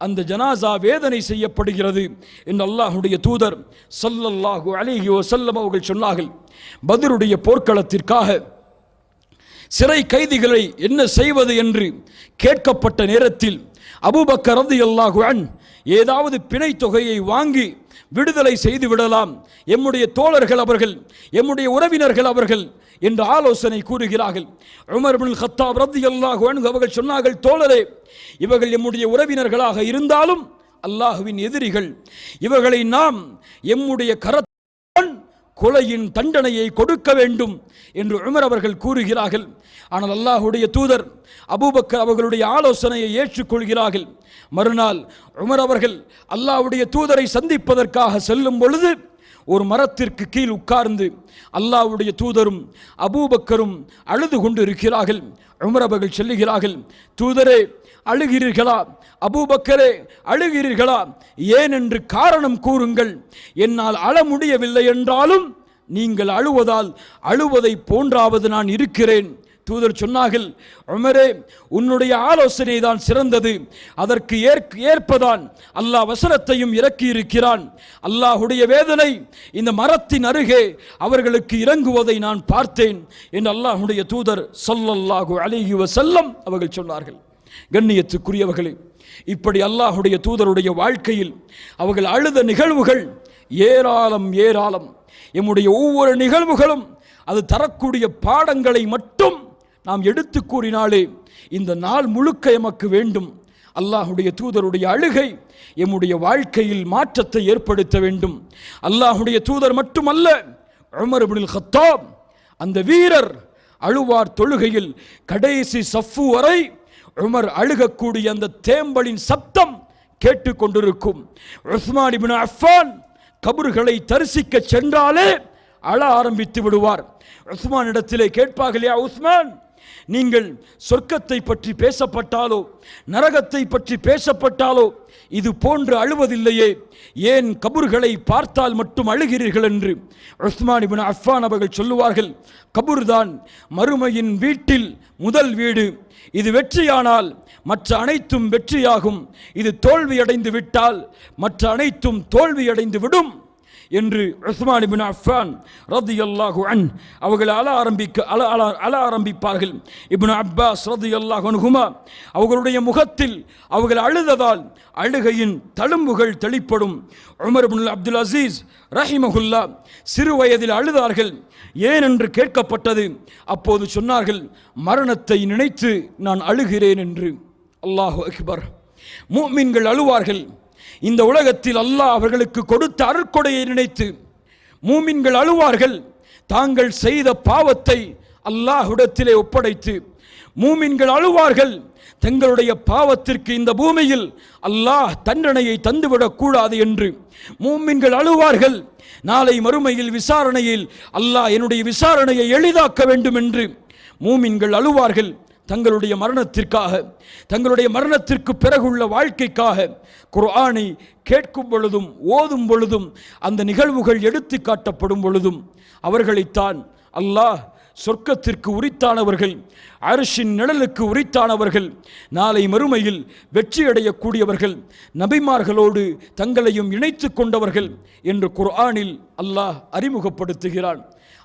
அந்த ஜனாசா வேதனை செய்யப்படுகிறது என்று அல்லாஹ்வுடைய தூதர் ஸல்லல்லாஹு அலைஹி வஸல்லம் அவர்கள் சொன்னார்கள். பத்ருடைய போர்க்களத்திற்காக சிறை கைதிகளை என்ன செய்வது என்று கேட்கப்பட்ட நேரத்தில் அபூபக்கர் ரலியல்லாஹு அன்ஹு ஏதாவது பிணை தொகையை வாங்கி விடுதலை செய்து விடலாம், எம்முடைய தோழர்கள் அவர்கள், எம்முடைய உறவினர்கள் அவர்கள் என்று ஆலோசனை கூறுகிறார்கள். உமர் இப்னுல் கத்தாப் ரலியல்லாஹு அன்ஹு அவர்கள் சொன்னார்கள், தோழரே, இவர்கள் எம்முடைய உறவினர்களாக இருந்தாலும் அல்லாஹ்வின் எதிரிகள், இவர்களை நாம் எம்முடைய கரத்தால் கொலையின் தண்டனையை கொடுக்க வேண்டும் என்று உமர் அவர்கள் கூறுகிறார்கள். ஆனால் அல்லாஹ்வுடைய தூதர் அபூபக்கர் அவர்களுடைய ஆலோசனையை ஏற்றுக்கொள்கிறார்கள். மறுநாள் உமர் அவர்கள் அல்லாஹ்வுடைய தூதரை சந்திப்பதற்காக செல்லும் பொழுது ஒரு மரத்திற்கு கீழ் உட்கார்ந்து அல்லாஹ்வுடைய தூதரும் அபூபக்கரும் அழுது கொண்டு இருக்கிறார்கள். உமர் அவர்கள் சொல்லுகிறார்கள், தூதரே அழுகிறீர்களா? அபூபக்கரே அழுகிறீர்களா? ஏன் என்று காரணம் கூறுங்கள். என்னால் அழ முடியவில்லை என்றாலும் நீங்கள் அழுவதால் அழுவதை போன்றாவது நான் இருக்கிறேன். தூதர் சொன்னார்கள், உமரே, உன்னுடைய ஆலோசனை தான் சிறந்தது. அதற்கு ஏற்பதான் அல்லாஹ் வசனத்தையும் இறக்கி இருக்கிறான். அல்லாஹுடைய வேதனை இந்த மரத்தின் அருகே அவர்களுக்கு இறங்குவதை நான் பார்த்தேன் என்று அல்லாஹுடைய தூதர் ஸல்லல்லாஹு அலைஹி வஸல்லம் அவர்கள் சொன்னார்கள். கண்ணியத்துக்குரியவர்களே, இப்படி அல்லாஹுடைய தூதருடைய வாழ்க்கையில் அவர்கள் அழுத நிகழ்வுகள் ஏராளம் ஏராளம். எம்முடைய ஒவ்வொரு நிகழ்வுகளும் அது தரக்கூடிய பாடங்களை மட்டும் நாம் எடுத்து கூறினாலே இந்த நாள் முழுக்க எமக்கு வேண்டும். அல்லாஹுடைய தூதருடைய அழுகை எம்முடைய வாழ்க்கையில் மாற்றத்தை ஏற்படுத்த வேண்டும். அல்லாஹுடைய தூதர் மட்டுமல்ல, உமர் இப்னுல் கத்தாப் அந்த வீரர் அழுவார். தொழுகையில் கடைசி சஃப்பு வரை உமர் அழுகக்கூடிய அந்த தேம்பலின் சப்தம் கேட்டுக்கொண்டிருக்கும். உஸ்மான் இப்னு அஃபான் கபர்களை தரிசிக்க சென்றாலே அழ ஆரம்பித்து விடுவார். உஸ்மான் இடத்திலே கேட்பார்கள், யா உஸ்மான், நீங்கள் சொர்க்கத்தை பற்றி பேசப்பட்டாலோ நரகத்தை பற்றி பேசப்பட்டாலோ இது போன்று அழுவதில்லையே, ஏன் கபர்களை பார்த்தால் மட்டும் அழுகிறீர்கள் என்று. உஸ்மான் இப்னு அஃபான் அவர்கள் சொல்லுவார்கள், கபூர்தான் மறுமையின் வீட்டில் முதல் வீடு. இது வெற்றியானால் மற்ற அனைத்தும் வெற்றியாகும். இது தோல்வியடைந்து விட்டால் மற்ற அனைத்தும் தோல்வியடைந்து விடும் என்று உஸ்மான் இப்னு அஃபான் ரலியல்லாஹு அன்ஹு அவர்கள் அழ ஆரம்பிப்பார்கள். இப்னு அப்பாஸ் ரலியல்லாஹு அன்ஹுமா அவர்களுடைய முகத்தில் அவர்கள் அழுததால் அழுகையின் தழும்புகள் தெளிப்படும். உமர் இப்னு அப்துல் அசீஸ் ரஹிமஹுல்லா சிறு வயதில் அழுதார்கள். ஏன் என்று கேட்கப்பட்டது. அப்போது சொன்னார்கள், மரணத்தை நினைத்து நான் அழுகிறேன் என்று. அல்லாஹு அக்பர். முஃமின்கள் அழுவார்கள். இந்த உலகத்தில் அல்லாஹ் அவர்களுக்கு கொடுத்த அருட்கொடையை நினைத்து மூமின்கள் அழுவார்கள். தாங்கள் செய்த பாவத்தை அல்லாஹ்விடத்திலே ஒப்படைத்து மூமின்கள் அழுவார்கள். தங்களுடைய பாவத்திற்கு இந்த பூமியில் அல்லாஹ் தண்டனையை தந்துவிடக் கூடாது என்று மூமின்கள் அழுவார்கள். நாளை மறுமையில் விசாரணையில் அல்லாஹ் என்னுடைய விசாரணையை எளிதாக்க வேண்டும் என்று மூமின்கள் அழுவார்கள். தங்களுடைய மரணத்திற்காக, தங்களுடைய மரணத்திற்கு பிறகுள்ள வாழ்க்கைக்காக குர்ஆனை கேட்கும் பொழுதும் ஓதும் பொழுதும் அந்த நிகழ்வுகள் எடுத்து காட்டப்படும் பொழுதும் அவர்களைத்தான் அல்லாஹ் சொர்க்கத்திற்கு உரித்தானவர்கள், அர்ஷின் நிழலுக்கு உரித்தானவர்கள், நாளை மறுமையில் வெற்றியடையக்கூடியவர்கள், நபிமார்களோடு தங்களையும் இணைத்து கொண்டவர்கள் என்று குர்ஆனில் அல்லாஹ் அறிமுகப்படுத்துகிறான்.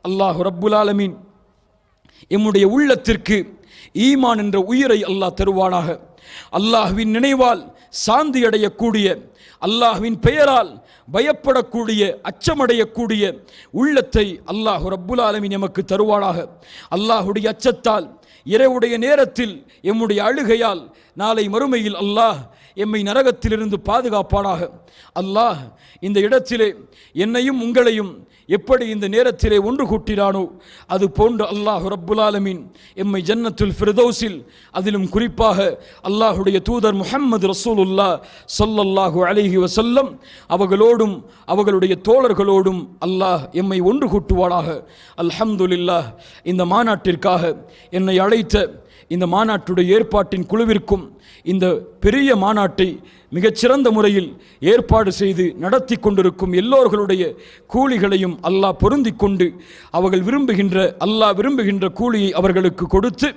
அல்லாஹ் ரப்புல் ஆலமீன் எம்முடைய உள்ளத்திற்கு ஈமான் என்ற உயிரை அல்லாஹ் தருவானாக. அல்லாஹ்வின் நினைவால் சாந்தி அடையக்கூடிய, அல்லாஹ்வின் பெயரால் பயப்படக்கூடிய, அச்சமடையக்கூடிய உள்ளத்தை அல்லாஹ் ரப்புல் ஆலமீன் எமக்கு தருவானாக. அல்லாஹுடைய அச்சத்தால் இரவுடைய நேரத்தில் எம்முடைய அழுகையால் நாளை மறுமையில் அல்லாஹ் எம்மை நரகத்திலிருந்து பாதுகாப்பானாக. அல்லாஹ் இந்த இடத்திலே என்னையும் உங்களையும் எப்படி இந்த நேரத்திலே ஒன்று கூட்டினானோ அது போன்று அல்லாஹ் ரப்புல் ஆலமீன் எம்மை ஜன்னத்துல் ஃபிர்தௌஸில், அதிலும் குறிப்பாக அல்லாஹுடைய தூதர் முஹம்மது ரசூலுல்லாஹ் ஸல்லல்லாஹு அலைஹி வஸல்லம் அவர்களோடும் அவர்களுடைய தோழர்களோடும் அல்லாஹ் எம்மை ஒன்று கூட்டுவானாக. அல்ஹம்துலில்லாஹ். இந்த மாநாட்டிற்காக என்னை அழைத்த இந்த மாநாட்டுடைய ஏற்பாட்டின் குழுவிற்கும் இந்த பெரிய மாநாட்டை மிகச்சிறந்த முறையில் ஏற்பாடு செய்து நடத்தி கொண்டிருக்கும் எல்லோர்களுடைய கூலிகளையும் அல்லாஹ் பொருந்தி கொண்டு அவர்கள் விரும்புகின்ற, அல்லாஹ் விரும்புகின்ற கூலியை அவர்களுக்கு கொடுத்து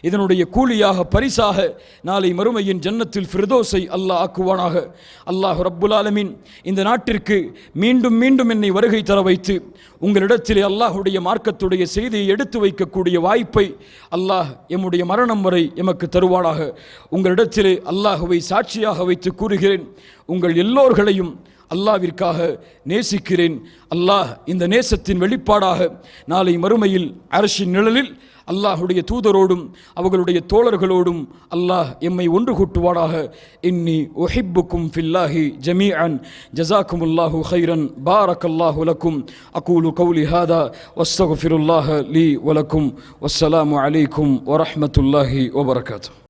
இதனுடைய கூலியாக பரிசாக நாளை மறுமையின் ஜன்னத்தில் ஃபிர்தௌஸை அல்லாஹ் ஆக்குவானாக. அல்லாஹ் ரப்புல் ஆலமீன் இந்த நாட்டிற்கு மீண்டும் மீண்டும் என்னை வருகை தர வைத்து உங்களிடத்திலே அல்லாஹுடைய மார்க்கத்துடைய செய்தியை எடுத்து வைக்கக்கூடிய வாய்ப்பை அல்லாஹ் எம்முடைய மரணம் வரை எமக்கு தருவானாக. உங்களிடத்திலே அல்லாஹுவை சாட்சியாக வைத்து கூறுகிறேன், உங்கள் எல்லோர்களையும் அல்லாஹ்விற்காக நேசிக்கிறேன். அல்லாஹ் இந்த நேசத்தின் வெளிப்பாடாக நாளை மறுமையில் அர்ஷின் நிழலில் அல்லாஹுடைய தூதரோடும் அவர்களுடைய தோழர்களோடும் அல்லாஹ் எம்மை ஒன்று கூட்டுவானாக. இன்னி உஹிப்புக்கும் ஃபில்லாஹி ஜமீஅன் ஜஸாக்குமுல்லாஹு கைரன் பாரக்கல்லாஹு லக்கும் அகூலு கௌலி ஹாதா வஸ்தக்ஃபிருல்லாஹ லீ வலக்கும் வஸ்ஸலாமு அலைக்கும் வரஹ்மத்துல்லாஹி வபரகாத்துஹு.